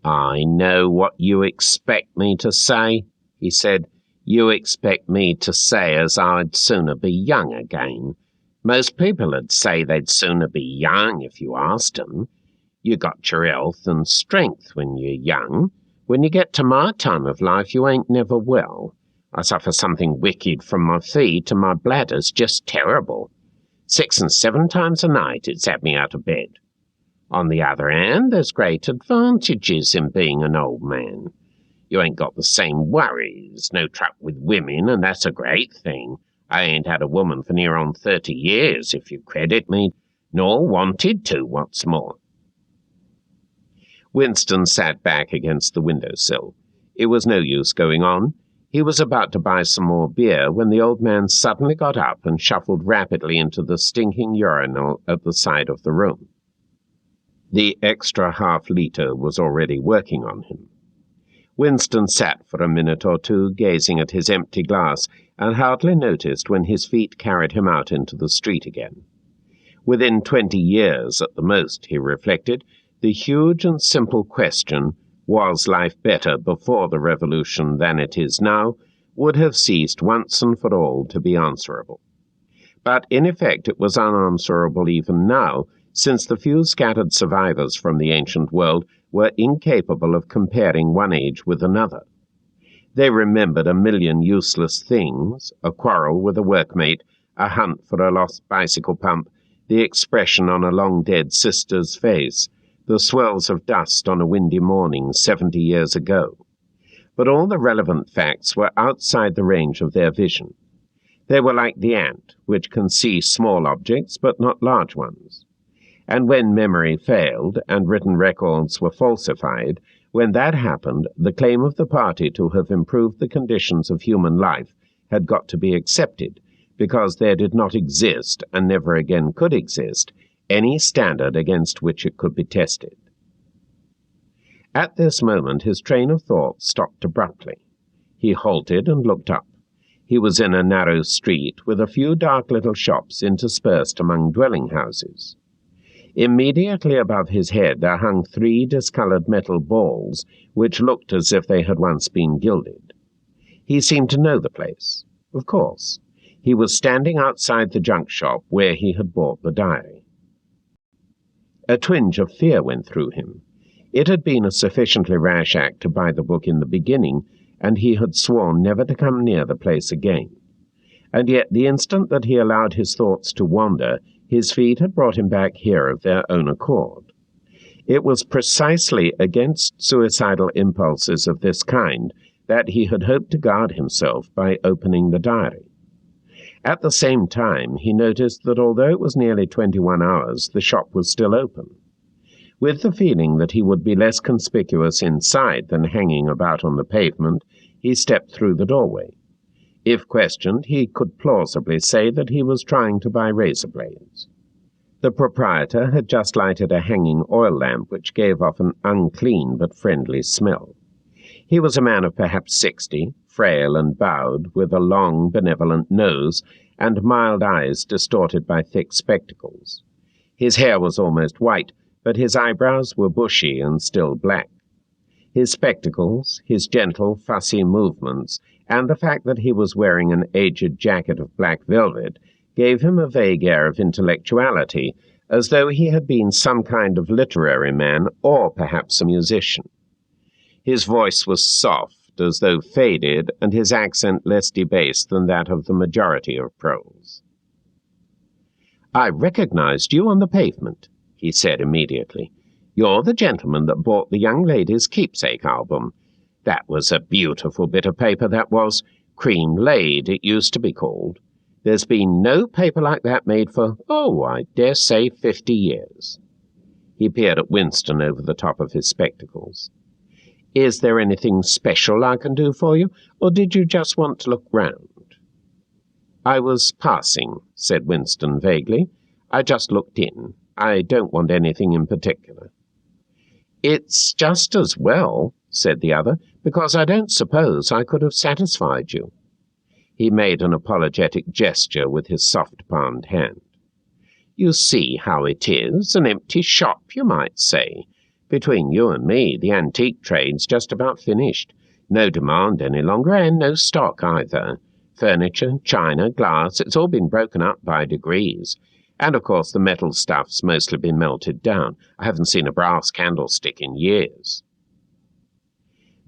Speaker 1: "I know what you expect me to say," he said. "You expect me to say as I'd sooner be young again. Most people'd say they'd sooner be young if you asked 'em. You got your health and strength when you're young. When you get to my time of life, you ain't never well. I suffer something wicked from my feet, and my bladder's just terrible. 6 and 7 times a night it's had me out of bed. On the other hand, there's great advantages in being an old man. You ain't got the same worries, no truck with women, and that's a great thing. I ain't had a woman for near on 30 years, if you credit me, nor wanted to, what's more." Winston sat back against the windowsill. It was no use going on. He was about to buy some more beer when the old man suddenly got up and shuffled rapidly into the stinking urinal at the side of the room. The extra half-litre was already working on him. Winston sat for a minute or two, gazing at his empty glass, and hardly noticed when his feet carried him out into the street again. Within 20 years at the most, he reflected, the huge and simple question, was life better before the revolution than it is now, would have ceased once and for all to be answerable. But in effect it was unanswerable even now, since the few scattered survivors from the ancient world were incapable of comparing one age with another. They remembered a million useless things, a quarrel with a workmate, a hunt for a lost bicycle pump, the expression on a long-dead sister's face, the swirls of dust on a windy morning 70 years ago. But all the relevant facts were outside the range of their vision. They were like the ant, which can see small objects but not large ones. And when memory failed and written records were falsified, when that happened, the claim of the party to have improved the conditions of human life had got to be accepted, because there did not exist, and never again could exist, any standard against which it could be tested. At this moment his train of thought stopped abruptly. He halted and looked up. He was in a narrow street with a few dark little shops interspersed among dwelling houses. Immediately above his head there hung 3 discoloured metal balls, which looked as if they had once been gilded. He seemed to know the place. Of course. He was standing outside the junk shop where he had bought the diary. A twinge of fear went through him. It had been a sufficiently rash act to buy the book in the beginning, and he had sworn never to come near the place again. And yet the instant that he allowed his thoughts to wander, his feet had brought him back here of their own accord. It was precisely against suicidal impulses of this kind that he had hoped to guard himself by opening the diary. At the same time, he noticed that although it was nearly 21 hours, the shop was still open. With the feeling that he would be less conspicuous inside than hanging about on the pavement, he stepped through the doorway. If questioned, he could plausibly say that he was trying to buy razor blades. The proprietor had just lighted a hanging oil lamp which gave off an unclean but friendly smell. He was a man of perhaps 60, frail and bowed, with a long, benevolent nose and mild eyes distorted by thick spectacles. His hair was almost white, but his eyebrows were bushy and still black. His spectacles, his gentle, fussy movements, and the fact that he was wearing an aged jacket of black velvet gave him a vague air of intellectuality, as though he had been some kind of literary man or perhaps a musician. His voice was soft, as though faded, and his accent less debased than that of the majority of proles. "I recognized you on the pavement," he said immediately. "You're the gentleman that bought the young lady's keepsake album. That was a beautiful bit of paper, that was. Cream laid, it used to be called. There's been no paper like that made for, I dare say 50 years. He peered at Winston over the top of his spectacles. "Is there anything special I can do for you, or did you just want to look round?" "I was passing," said Winston vaguely. "I just looked in. I don't want anything in particular." "It's just as well," said the other, "because I don't suppose I could have satisfied you." He made an apologetic gesture with his soft-palmed hand. "You see how it is, an empty shop, you might say. Between you and me, the antique trade's just about finished. No demand any longer, and no stock either. Furniture, china, glass, it's all been broken up by degrees. And, of course, the metal stuff's mostly been melted down. I haven't seen a brass candlestick in years."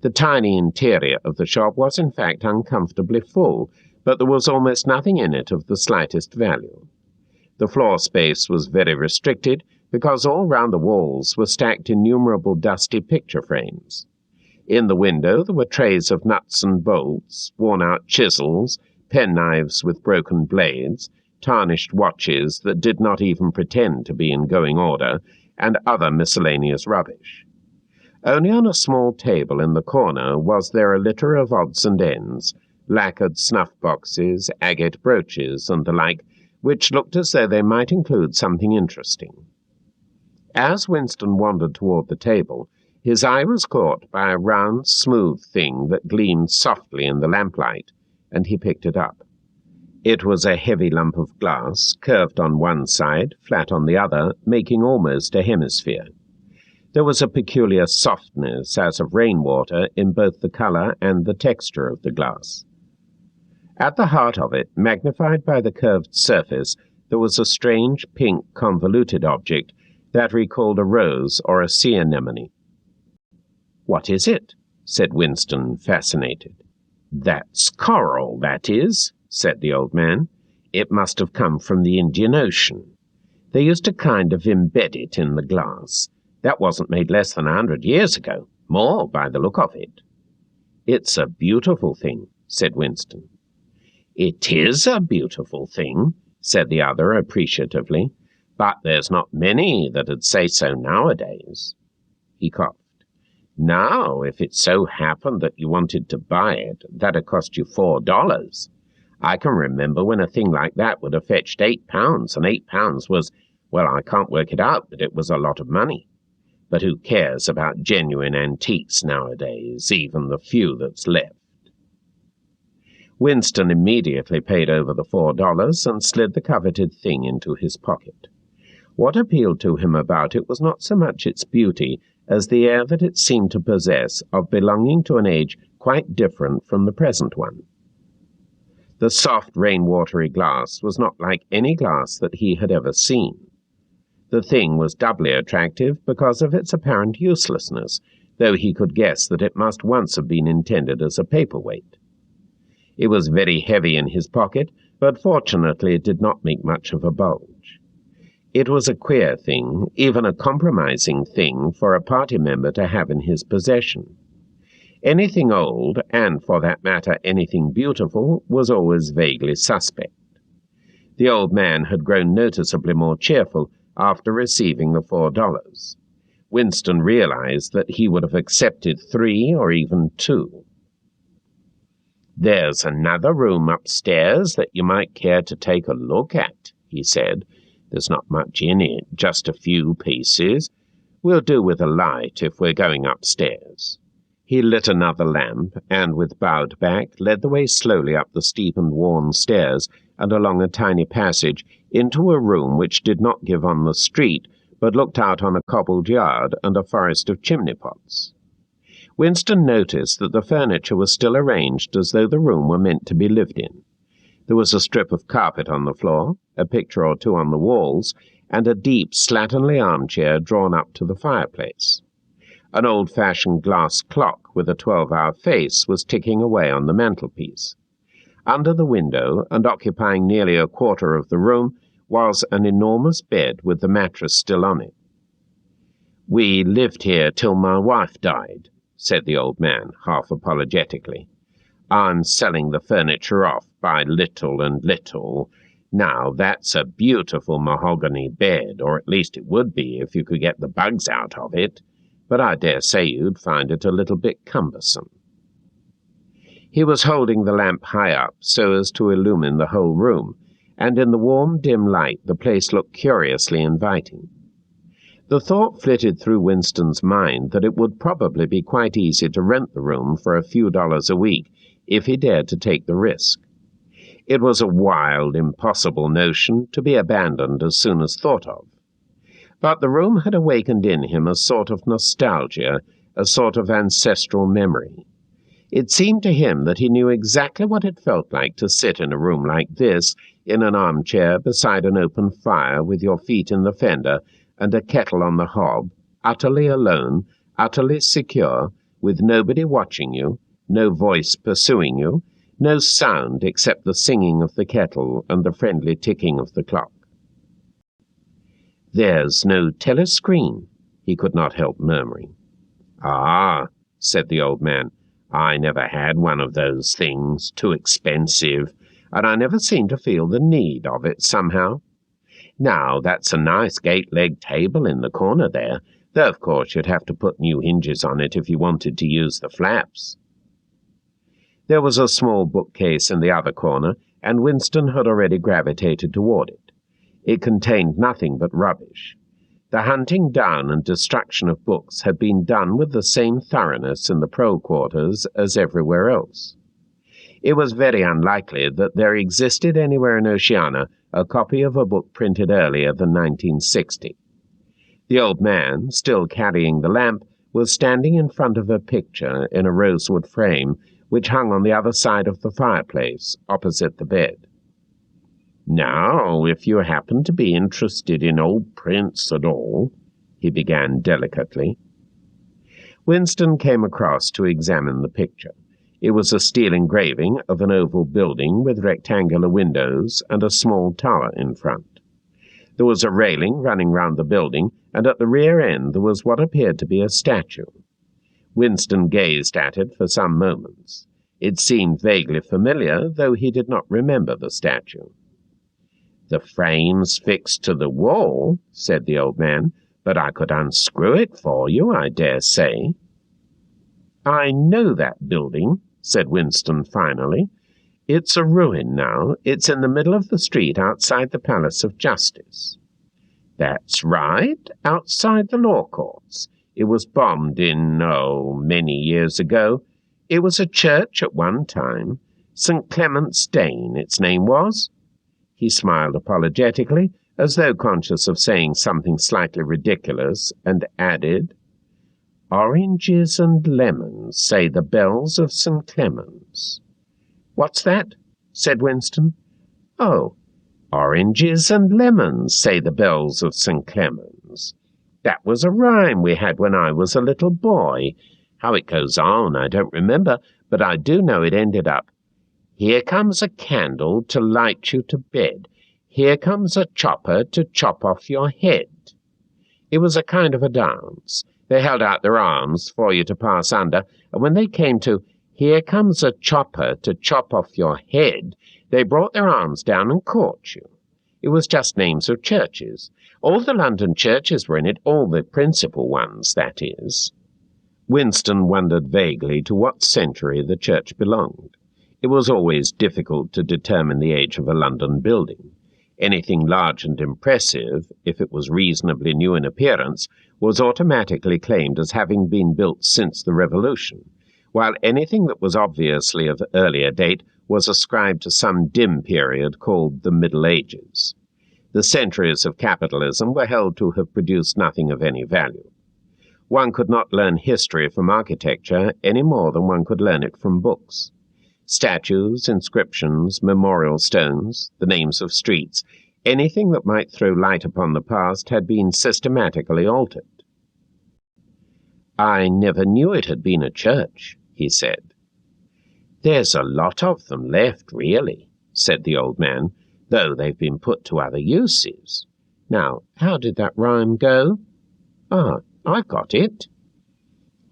Speaker 1: The tiny interior of the shop was in fact uncomfortably full, but there was almost nothing in it of the slightest value. The floor space was very restricted, because all round the walls were stacked innumerable dusty picture frames. In the window there were trays of nuts and bolts, worn-out chisels, penknives with broken blades, tarnished watches that did not even pretend to be in going order, and other miscellaneous rubbish. Only on a small table in the corner was there a litter of odds and ends, lacquered snuff-boxes, agate brooches, and the like, which looked as though they might include something interesting. As Winston wandered toward the table, his eye was caught by a round, smooth thing that gleamed softly in the lamplight, and he picked it up. It was a heavy lump of glass, curved on one side, flat on the other, making almost a hemisphere. There was a peculiar softness, as of rainwater, in both the color and the texture of the glass. At the heart of it, magnified by the curved surface, there was a strange, pink, convoluted object that recalled a rose or a sea anemone. "What is it?" said Winston, fascinated. "That's coral, that is," said the old man. "It must have come from the Indian Ocean. They used to kind of embed it in the glass. That wasn't made less than 100 years ago, more by the look of it." "It's a beautiful thing," said Winston. "It is a beautiful thing," said the other appreciatively, "but there's not many that'd say so nowadays." He coughed. "Now, if it so happened that you wanted to buy it, that'd cost you $4. I can remember when a thing like that would have fetched £8, and £8 was, well, I can't work it out, but it was a lot of money. But who cares about genuine antiques nowadays, even the few that's left?" Winston immediately paid over the $4 and slid the coveted thing into his pocket. What appealed to him about it was not so much its beauty as the air that it seemed to possess of belonging to an age quite different from the present one. The soft, rain-watery glass was not like any glass that he had ever seen. The thing was doubly attractive because of its apparent uselessness, though he could guess that it must once have been intended as a paperweight. It was very heavy in his pocket, but fortunately it did not make much of a bulge. It was a queer thing, even a compromising thing, for a party member to have in his possession. Anything old, and for that matter anything beautiful, was always vaguely suspect. The old man had grown noticeably more cheerful after receiving the $4. Winston realized that he would have accepted 3 or even 2. "There's another room upstairs that you might care to take a look at," he said. "There's not much in it, just a few pieces. We'll do with a light if we're going upstairs." He lit another lamp, and with bowed back led the way slowly up the steep and worn stairs and along a tiny passage into a room which did not give on the street, but looked out on a cobbled yard and a forest of chimney-pots. Winston noticed that the furniture was still arranged as though the room were meant to be lived in. There was a strip of carpet on the floor, a picture or two on the walls, and a deep, slatternly armchair drawn up to the fireplace. An old-fashioned glass clock with a 12-hour face was ticking away on the mantelpiece. Under the window, and occupying nearly a quarter of the room, was an enormous bed with the mattress still on it. "We lived here till my wife died," said the old man, half apologetically. "I'm selling the furniture off by little and little. Now, that's a beautiful mahogany bed, or at least it would be if you could get the bugs out of it, but I dare say you'd find it a little bit cumbersome." He was holding the lamp high up so as to illumine the whole room, and in the warm, dim light the place looked curiously inviting. The thought flitted through Winston's mind that it would probably be quite easy to rent the room for a few dollars a week if he dared to take the risk. It was a wild, impossible notion to be abandoned as soon as thought of. But the room had awakened in him a sort of nostalgia, a sort of ancestral memory. It seemed to him that he knew exactly what it felt like to sit in a room like this, in an armchair beside an open fire with your feet in the fender and a kettle on the hob, utterly alone, utterly secure, with nobody watching you, no voice pursuing you, no sound except the singing of the kettle and the friendly ticking of the clock. "There's no telescreen," he could not help murmuring. "Ah," said the old man. "I never had one of those things, too expensive, and I never seemed to feel the need of it somehow. Now, that's a nice gate-leg table in the corner there, though of course you'd have to put new hinges on it if you wanted to use the flaps." There was a small bookcase in the other corner, and Winston had already gravitated toward it. It contained nothing but rubbish. The hunting down and destruction of books had been done with the same thoroughness in the pro quarters as everywhere else. It was very unlikely that there existed anywhere in Oceania a copy of a book printed earlier than 1960. The old man, still carrying the lamp, was standing in front of a picture in a rosewood frame which hung on the other side of the fireplace, opposite the bed. "Now, if you happen to be interested in old prints at all," he began delicately. Winston came across to examine the picture. It was a steel engraving of an oval building with rectangular windows and a small tower in front. There was a railing running round the building, and at the rear end there was what appeared to be a statue. Winston gazed at it for some moments. It seemed vaguely familiar, though he did not remember the statue. "The frame's fixed to the wall," said the old man, "but I could unscrew it for you, I dare say." "I know that building," said Winston finally. "It's a ruin now. It's in the middle of the street outside the Palace of Justice." "That's right, outside the law courts. It was bombed many years ago. It was a church at one time. St. Clement's Dane, its name was." He smiled apologetically, as though conscious of saying something slightly ridiculous, and added, "Oranges and lemons, say the bells of St. Clement's." "What's that?" said Winston. "Oh, oranges and lemons, say the bells of St. Clement's. That was a rhyme we had when I was a little boy. How it goes on I don't remember, but I do know it ended up, 'Here comes a candle to light you to bed. Here comes a chopper to chop off your head.' It was a kind of a dance. They held out their arms for you to pass under, and when they came to 'Here comes a chopper to chop off your head,' they brought their arms down and caught you. It was just names of churches. All the London churches were in it, all the principal ones, that is." Winston wondered vaguely to what century the church belonged. It was always difficult to determine the age of a London building. Anything large and impressive, if it was reasonably new in appearance, was automatically claimed as having been built since the Revolution, while anything that was obviously of earlier date was ascribed to some dim period called the Middle Ages. The centuries of capitalism were held to have produced nothing of any value. One could not learn history from architecture any more than one could learn it from books. Statues, inscriptions, memorial stones, the names of streets, anything that might throw light upon the past had been systematically altered. "I never knew it had been a church," he said. "There's a lot of them left, really," said the old man, "though they've been put to other uses. Now, how did that rhyme go? I've got it.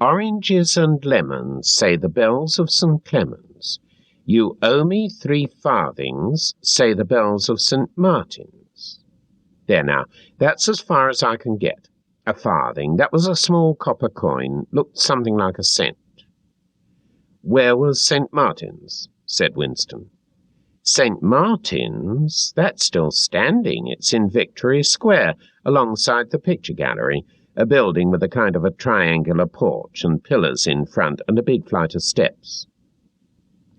Speaker 1: 'Oranges and lemons, say the bells of St. Clement's. You owe me 3 farthings, say the bells of St. Martin's.' There now, that's as far as I can get. A farthing, that was a small copper coin, looked something like a cent." "Where was St. Martin's?" said Winston. "St. Martin's? That's still standing. It's in Victory Square, alongside the picture gallery, a building with a kind of a triangular porch and pillars in front and a big flight of steps."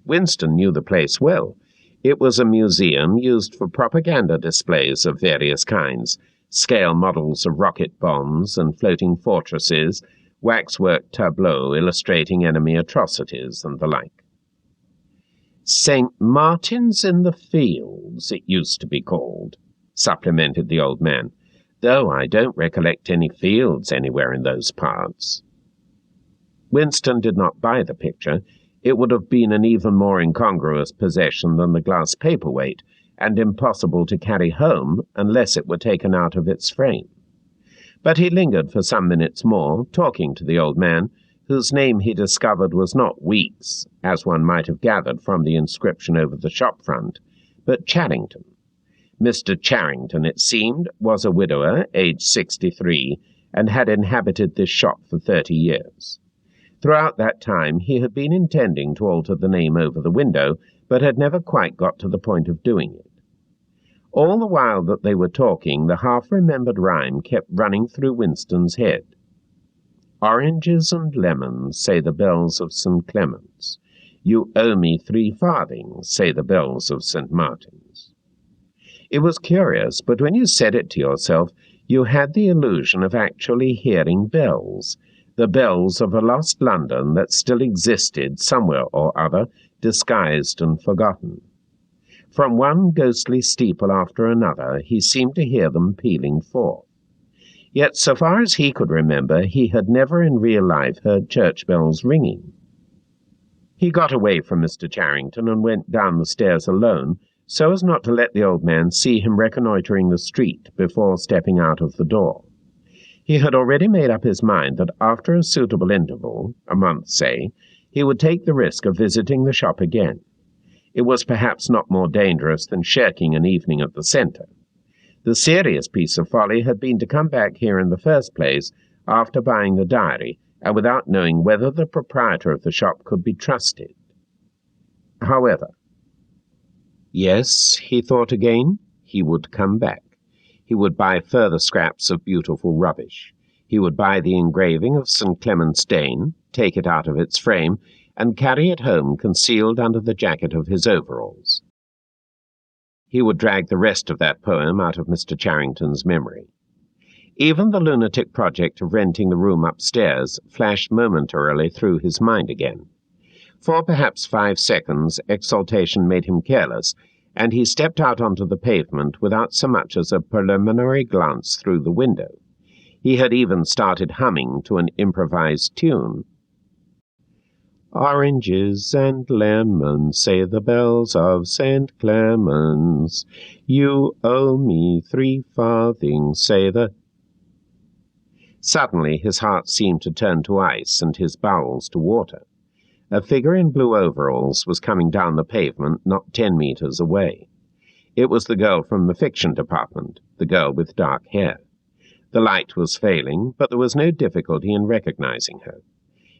Speaker 1: Winston knew the place well. It was a museum used for propaganda displays of various kinds, scale models of rocket bombs and floating fortresses, waxwork tableaux illustrating enemy atrocities, and the like. "St. Martin's in the Fields, it used to be called," supplemented the old man, "though I don't recollect any fields anywhere in those parts." Winston did not buy the picture. It would have been an even more incongruous possession than the glass paperweight, and impossible to carry home unless it were taken out of its frame. But he lingered for some minutes more, talking to the old man, whose name he discovered was not Weeks, as one might have gathered from the inscription over the shop front, but Charrington. Mr. Charrington, it seemed, was a widower, aged 63, and had inhabited this shop for 30 years. Throughout that time he had been intending to alter the name over the window, but had never quite got to the point of doing it. All the while that they were talking, the half-remembered rhyme kept running through Winston's head. Oranges and lemons, say the bells of St. Clement's. You owe me 3 farthings, say the bells of St. Martin's. It was curious, but when you said it to yourself, you had the illusion of actually hearing bells, the bells of a lost London that still existed somewhere or other, disguised and forgotten. From one ghostly steeple after another, he seemed to hear them pealing forth. Yet, so far as he could remember, he had never in real life heard church bells ringing. He got away from Mr. Charrington and went down the stairs alone, so as not to let the old man see him reconnoitring the street before stepping out of the door. He had already made up his mind that after a suitable interval, a month say, he would take the risk of visiting the shop again. It was perhaps not more dangerous than shirking an evening at the centre. The serious piece of folly had been to come back here in the first place after buying the diary, and without knowing whether the proprietor of the shop could be trusted. However, yes, he thought again, he would come back. He would buy further scraps of beautiful rubbish. He would buy the engraving of St. Clement's Dane, take it out of its frame, and carry it home concealed under the jacket of his overalls. He would drag the rest of that poem out of Mr. Charrington's memory. Even the lunatic project of renting the room upstairs flashed momentarily through his mind again. For perhaps 5 seconds, exaltation made him careless, and he stepped out onto the pavement without so much as a preliminary glance through the window. He had even started humming to an improvised tune. Oranges and lemons, say the bells of St. Clement's. You owe me 3 farthings, say the... Suddenly his heart seemed to turn to ice and his bowels to water. A figure in blue overalls was coming down the pavement not 10 meters away. It was the girl from the fiction department, the girl with dark hair. The light was failing, but there was no difficulty in recognizing her.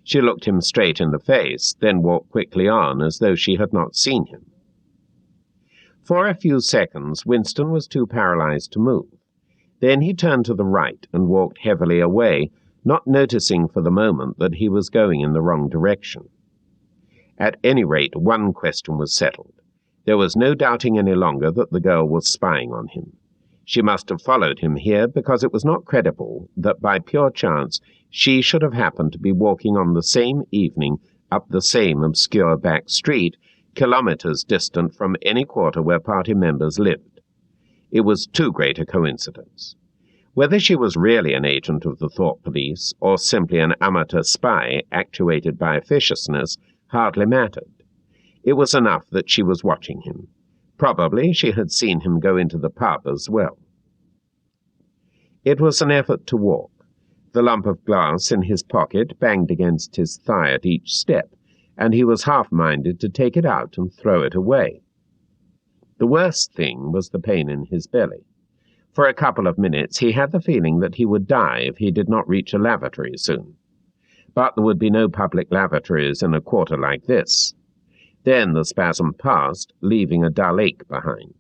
Speaker 1: She looked him straight in the face, then walked quickly on as though she had not seen him. For a few seconds, Winston was too paralyzed to move. Then he turned to the right and walked heavily away, not noticing for the moment that he was going in the wrong direction. At any rate, one question was settled. There was no doubting any longer that the girl was spying on him. She must have followed him here because it was not credible that by pure chance she should have happened to be walking on the same evening up the same obscure back street, kilometers distant from any quarter where party members lived. It was too great a coincidence. Whether she was really an agent of the thought police or simply an amateur spy actuated by officiousness hardly mattered. It was enough that she was watching him. Probably she had seen him go into the pub as well. It was an effort to walk. The lump of glass in his pocket banged against his thigh at each step, and he was half-minded to take it out and throw it away. The worst thing was the pain in his belly. For a couple of minutes he had the feeling that he would die if he did not reach a lavatory soon. But there would be no public lavatories in a quarter like this. Then the spasm passed, leaving a dull ache behind.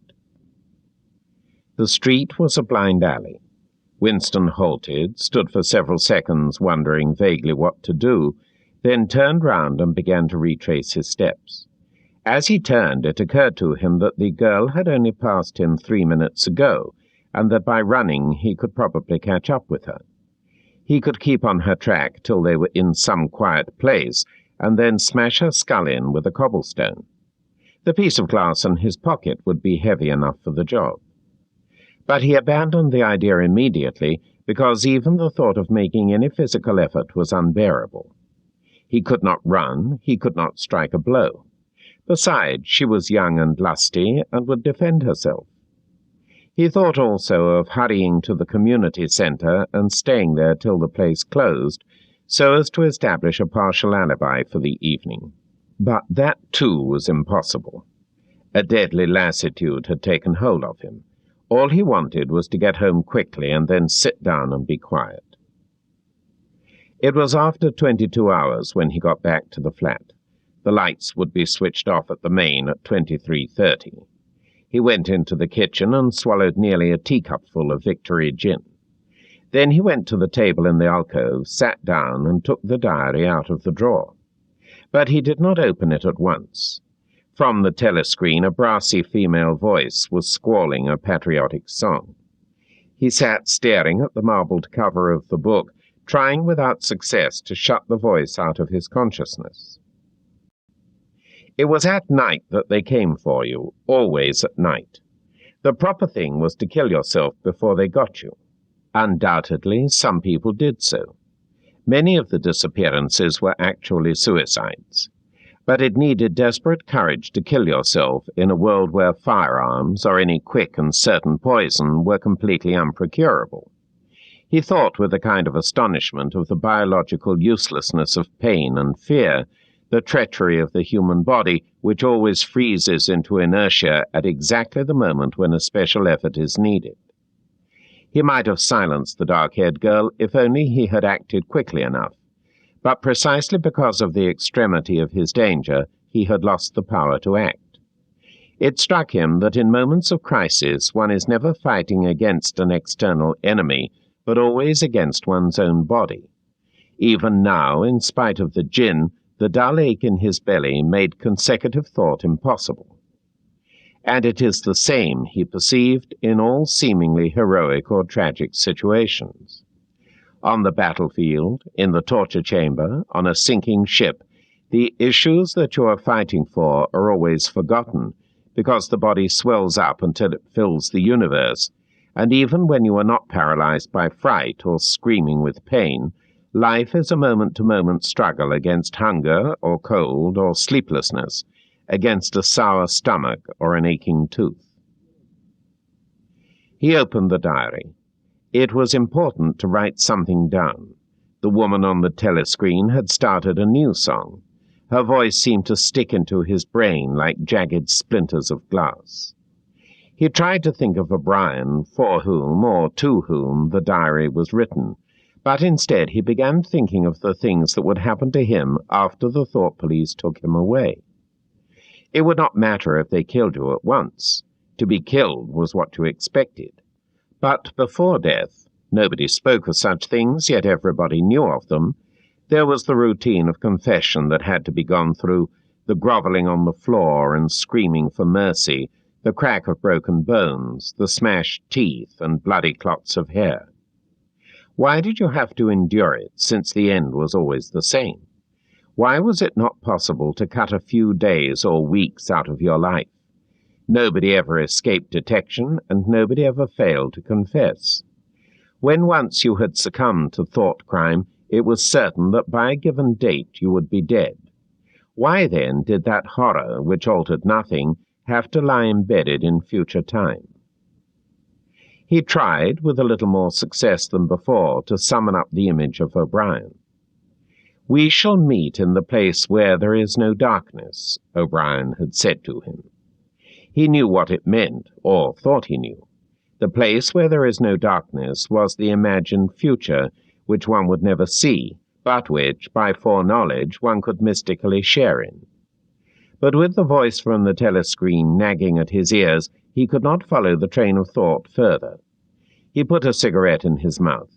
Speaker 1: The street was a blind alley. Winston halted, stood for several seconds wondering vaguely what to do, then turned round and began to retrace his steps. As he turned, it occurred to him that the girl had only passed him 3 minutes ago, and that by running he could probably catch up with her. He could keep on her track till they were in some quiet place, and then smash her skull in with a cobblestone. The piece of glass in his pocket would be heavy enough for the job. But he abandoned the idea immediately, because even the thought of making any physical effort was unbearable. He could not run, he could not strike a blow. Besides, she was young and lusty, and would defend herself. He thought also of hurrying to the community centre and staying there till the place closed, so as to establish a partial alibi for the evening. But that, too, was impossible. A deadly lassitude had taken hold of him. All he wanted was to get home quickly and then sit down and be quiet. It was after 22 hours when he got back to the flat. The lights would be switched off at the main at 23:30. He went into the kitchen and swallowed nearly a teacupful of Victory gin. Then he went to the table in the alcove, sat down, and took the diary out of the drawer. But he did not open it at once. From the telescreen a brassy female voice was squalling a patriotic song. He sat staring at the marbled cover of the book, trying without success to shut the voice out of his consciousness. It was at night that they came for you, always at night. The proper thing was to kill yourself before they got you. Undoubtedly, some people did so. Many of the disappearances were actually suicides. But it needed desperate courage to kill yourself in a world where firearms or any quick and certain poison were completely unprocurable. He thought with a kind of astonishment of the biological uselessness of pain and fear, the treachery of the human body, which always freezes into inertia at exactly the moment when a special effort is needed. He might have silenced the dark-haired girl if only he had acted quickly enough, but precisely because of the extremity of his danger, he had lost the power to act. It struck him that in moments of crisis one is never fighting against an external enemy, but always against one's own body. Even now, in spite of the gin, the dull ache in his belly made consecutive thought impossible. And it is the same, he perceived, in all seemingly heroic or tragic situations. On the battlefield, in the torture chamber, on a sinking ship, the issues that you are fighting for are always forgotten, because the body swells up until it fills the universe, and even when you are not paralyzed by fright or screaming with pain, life is a moment-to-moment struggle against hunger or cold or sleeplessness, against a sour stomach or an aching tooth. He opened the diary. It was important to write something down. The woman on the telescreen had started a new song. Her voice seemed to stick into his brain like jagged splinters of glass. He tried to think of O'Brien, for whom or to whom the diary was written, but instead he began thinking of the things that would happen to him after the thought police took him away. It would not matter if they killed you at once. To be killed was what you expected. But before death, nobody spoke of such things, yet everybody knew of them. There was the routine of confession that had to be gone through, the groveling on the floor and screaming for mercy, the crack of broken bones, the smashed teeth and bloody clots of hair. Why did you have to endure it, since the end was always the same? Why was it not possible to cut a few days or weeks out of your life? Nobody ever escaped detection, and nobody ever failed to confess. When once you had succumbed to thought crime, it was certain that by a given date you would be dead. Why then did that horror, which altered nothing, have to lie embedded in future time? He tried, with a little more success than before, to summon up the image of O'Brien. "We shall meet in the place where there is no darkness," O'Brien had said to him. He knew what it meant, or thought he knew. The place where there is no darkness was the imagined future, which one would never see, but which, by foreknowledge, one could mystically share in. But with the voice from the telescreen nagging at his ears, he could not follow the train of thought further. He put a cigarette in his mouth.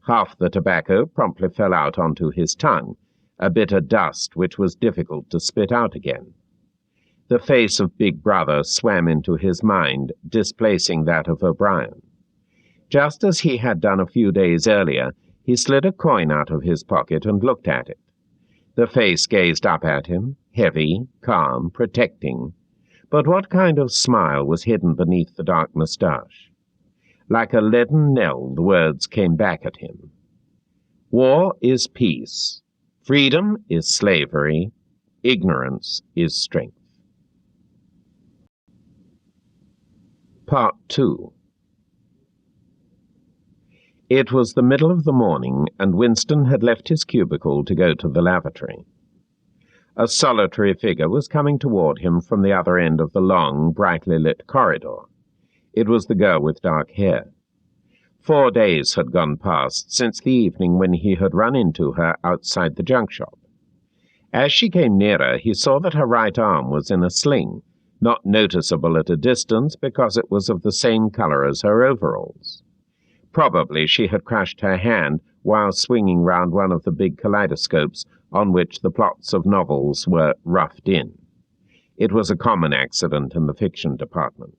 Speaker 1: Half the tobacco promptly fell out onto his tongue, a bitter dust which was difficult to spit out again. The face of Big Brother swam into his mind, displacing that of O'Brien. Just as he had done a few days earlier, he slid a coin out of his pocket and looked at it. The face gazed up at him, heavy, calm, protecting. But what kind of smile was hidden beneath the dark moustache? Like a leaden knell, the words came back at him. War is peace. Freedom is slavery. Ignorance is strength. Part 2. It was the middle of the morning, and Winston had left his cubicle to go to the lavatory. A solitary figure was coming toward him from the other end of the long, brightly lit corridor. It was the girl with dark hair. 4 days had gone past since the evening when he had run into her outside the junk shop. As she came nearer, he saw that her right arm was in a sling, not noticeable at a distance because it was of the same color as her overalls. Probably she had crushed her hand while swinging round one of the big kaleidoscopes on which the plots of novels were roughed in. It was a common accident in the fiction department.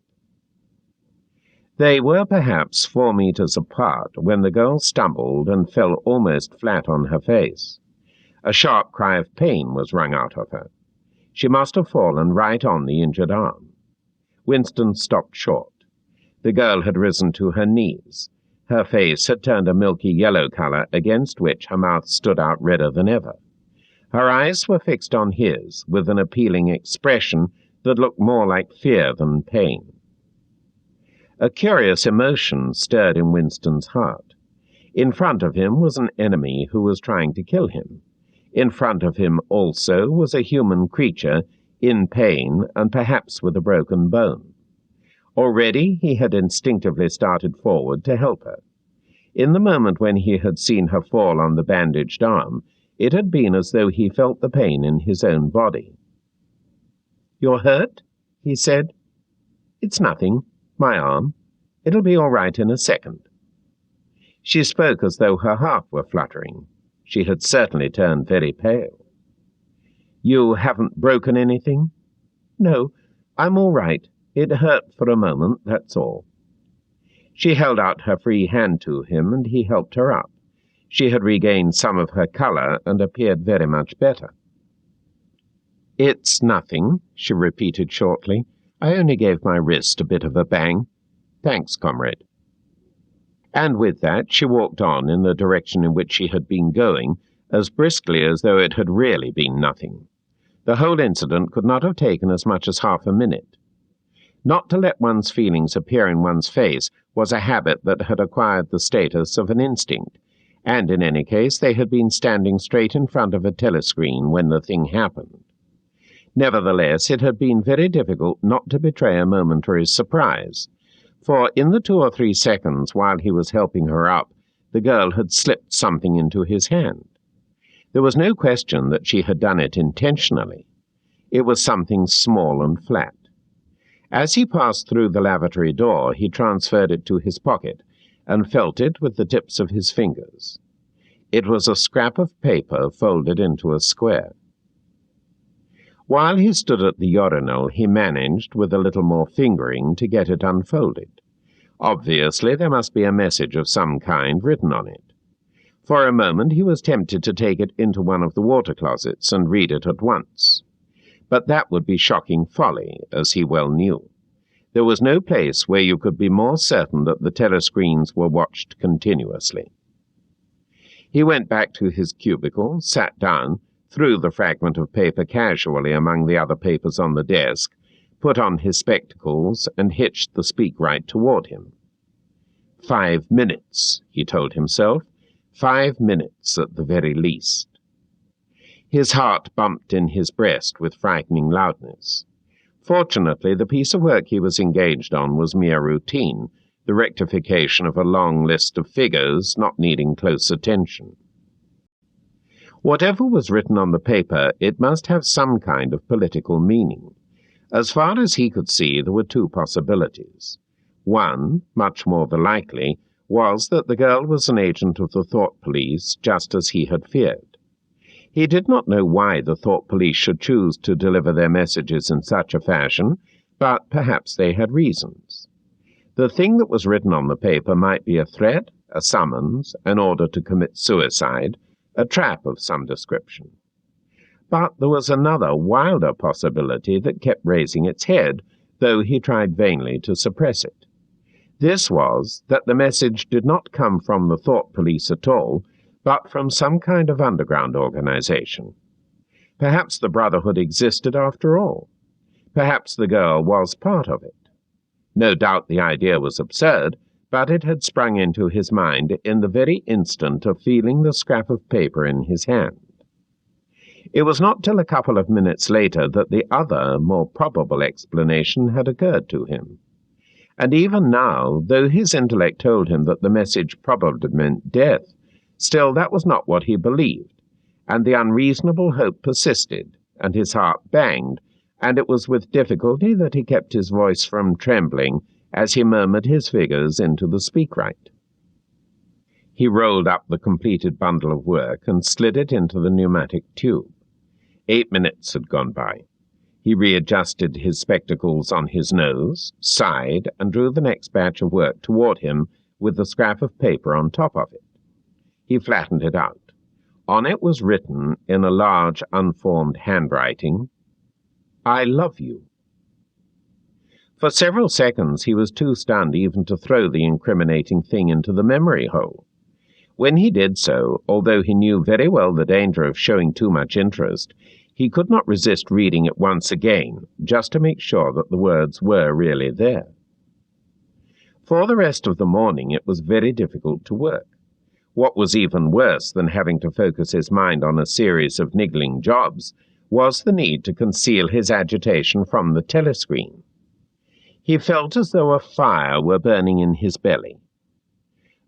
Speaker 1: They were perhaps 4 meters apart when the girl stumbled and fell almost flat on her face. A sharp cry of pain was wrung out of her. She must have fallen right on the injured arm. Winston stopped short. The girl had risen to her knees. Her face had turned a milky yellow color against which her mouth stood out redder than ever. Her eyes were fixed on his with an appealing expression that looked more like fear than pain. A curious emotion stirred in Winston's heart. In front of him was an enemy who was trying to kill him. In front of him also was a human creature, in pain and perhaps with a broken bone. Already he had instinctively started forward to help her. In the moment when he had seen her fall on the bandaged arm, it had been as though he felt the pain in his own body. "You're hurt?" he said. "It's nothing. My arm. It'll be all right in a second." She spoke as though her heart were fluttering. She had certainly turned very pale. "You haven't broken anything?" "No, I'm all right. It hurt for a moment, that's all." She held out her free hand to him, and he helped her up. She had regained some of her color and appeared very much better. "It's nothing," she repeated shortly. "I only gave my wrist a bit of a bang. Thanks, comrade." And with that she walked on in the direction in which she had been going, as briskly as though it had really been nothing. The whole incident could not have taken as much as half a minute. Not to let one's feelings appear in one's face was a habit that had acquired the status of an instinct, and in any case they had been standing straight in front of a telescreen when the thing happened. Nevertheless, it had been very difficult not to betray a momentary surprise, for in the 2 or 3 seconds while he was helping her up, the girl had slipped something into his hand. There was no question that she had done it intentionally. It was something small and flat. As he passed through the lavatory door, he transferred it to his pocket and felt it with the tips of his fingers. It was a scrap of paper folded into a square. While he stood at the urinal, he managed, with a little more fingering, to get it unfolded. Obviously, there must be a message of some kind written on it. For a moment he was tempted to take it into one of the water closets and read it at once. But that would be shocking folly, as he well knew. There was no place where you could be more certain that the telescreens were watched continuously. He went back to his cubicle, sat down, threw the fragment of paper casually among the other papers on the desk, put on his spectacles, and hitched the speak right toward him. 5 minutes, he told himself. 5 minutes at the very least. His heart bumped in his breast with frightening loudness. Fortunately, the piece of work he was engaged on was mere routine, the rectification of a long list of figures not needing close attention. Whatever was written on the paper, it must have some kind of political meaning. As far as he could see, there were 2 possibilities. One, much more the likely, was that the girl was an agent of the thought police, just as he had feared. He did not know why the thought police should choose to deliver their messages in such a fashion, but perhaps they had reasons. The thing that was written on the paper might be a threat, a summons, an order to commit suicide, a trap of some description. But there was another, wilder possibility that kept raising its head, though he tried vainly to suppress it. This was that the message did not come from the thought police at all, but from some kind of underground organization. Perhaps the Brotherhood existed after all. Perhaps the girl was part of it. No doubt the idea was absurd, but it had sprung into his mind in the very instant of feeling the scrap of paper in his hand. It was not till a couple of minutes later that the other, more probable explanation had occurred to him. And even now, though his intellect told him that the message probably meant death, still that was not what he believed, and the unreasonable hope persisted, and his heart banged, and it was with difficulty that he kept his voice from trembling as he murmured his figures into the speakwrite. He rolled up the completed bundle of work and slid it into the pneumatic tube. 8 minutes had gone by. He readjusted his spectacles on his nose, sighed, and drew the next batch of work toward him with the scrap of paper on top of it. He flattened it out. On it was written in a large, unformed handwriting, "I love you." For several seconds he was too stunned even to throw the incriminating thing into the memory hole. When he did so, although he knew very well the danger of showing too much interest, he could not resist reading it once again, just to make sure that the words were really there. For the rest of the morning it was very difficult to work. What was even worse than having to focus his mind on a series of niggling jobs was the need to conceal his agitation from the telescreen. He felt as though a fire were burning in his belly.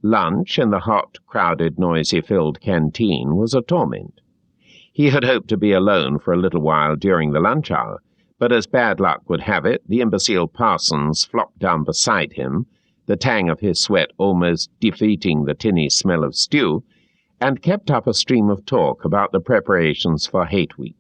Speaker 1: Lunch in the hot, crowded, noisy-filled canteen was a torment. He had hoped to be alone for a little while during the lunch hour, but as bad luck would have it, the imbecile Parsons flopped down beside him, the tang of his sweat almost defeating the tinny smell of stew, and kept up a stream of talk about the preparations for Hate Week.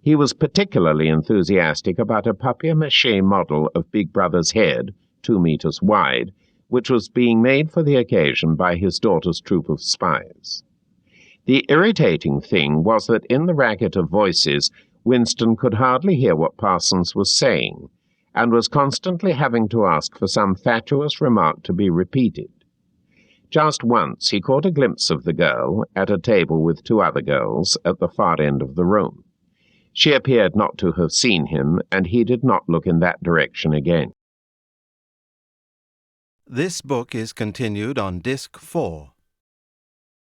Speaker 1: He was particularly enthusiastic about a papier-mâché model of Big Brother's head, 2 meters wide, which was being made for the occasion by his daughter's troop of spies. The irritating thing was that in the racket of voices, Winston could hardly hear what Parsons was saying, and was constantly having to ask for some fatuous remark to be repeated. Just once he caught a glimpse of the girl, at a table with 2 other girls, at the far end of the room. She appeared not to have seen him, and he did not look in that direction again.
Speaker 2: This book is continued on Disc 4.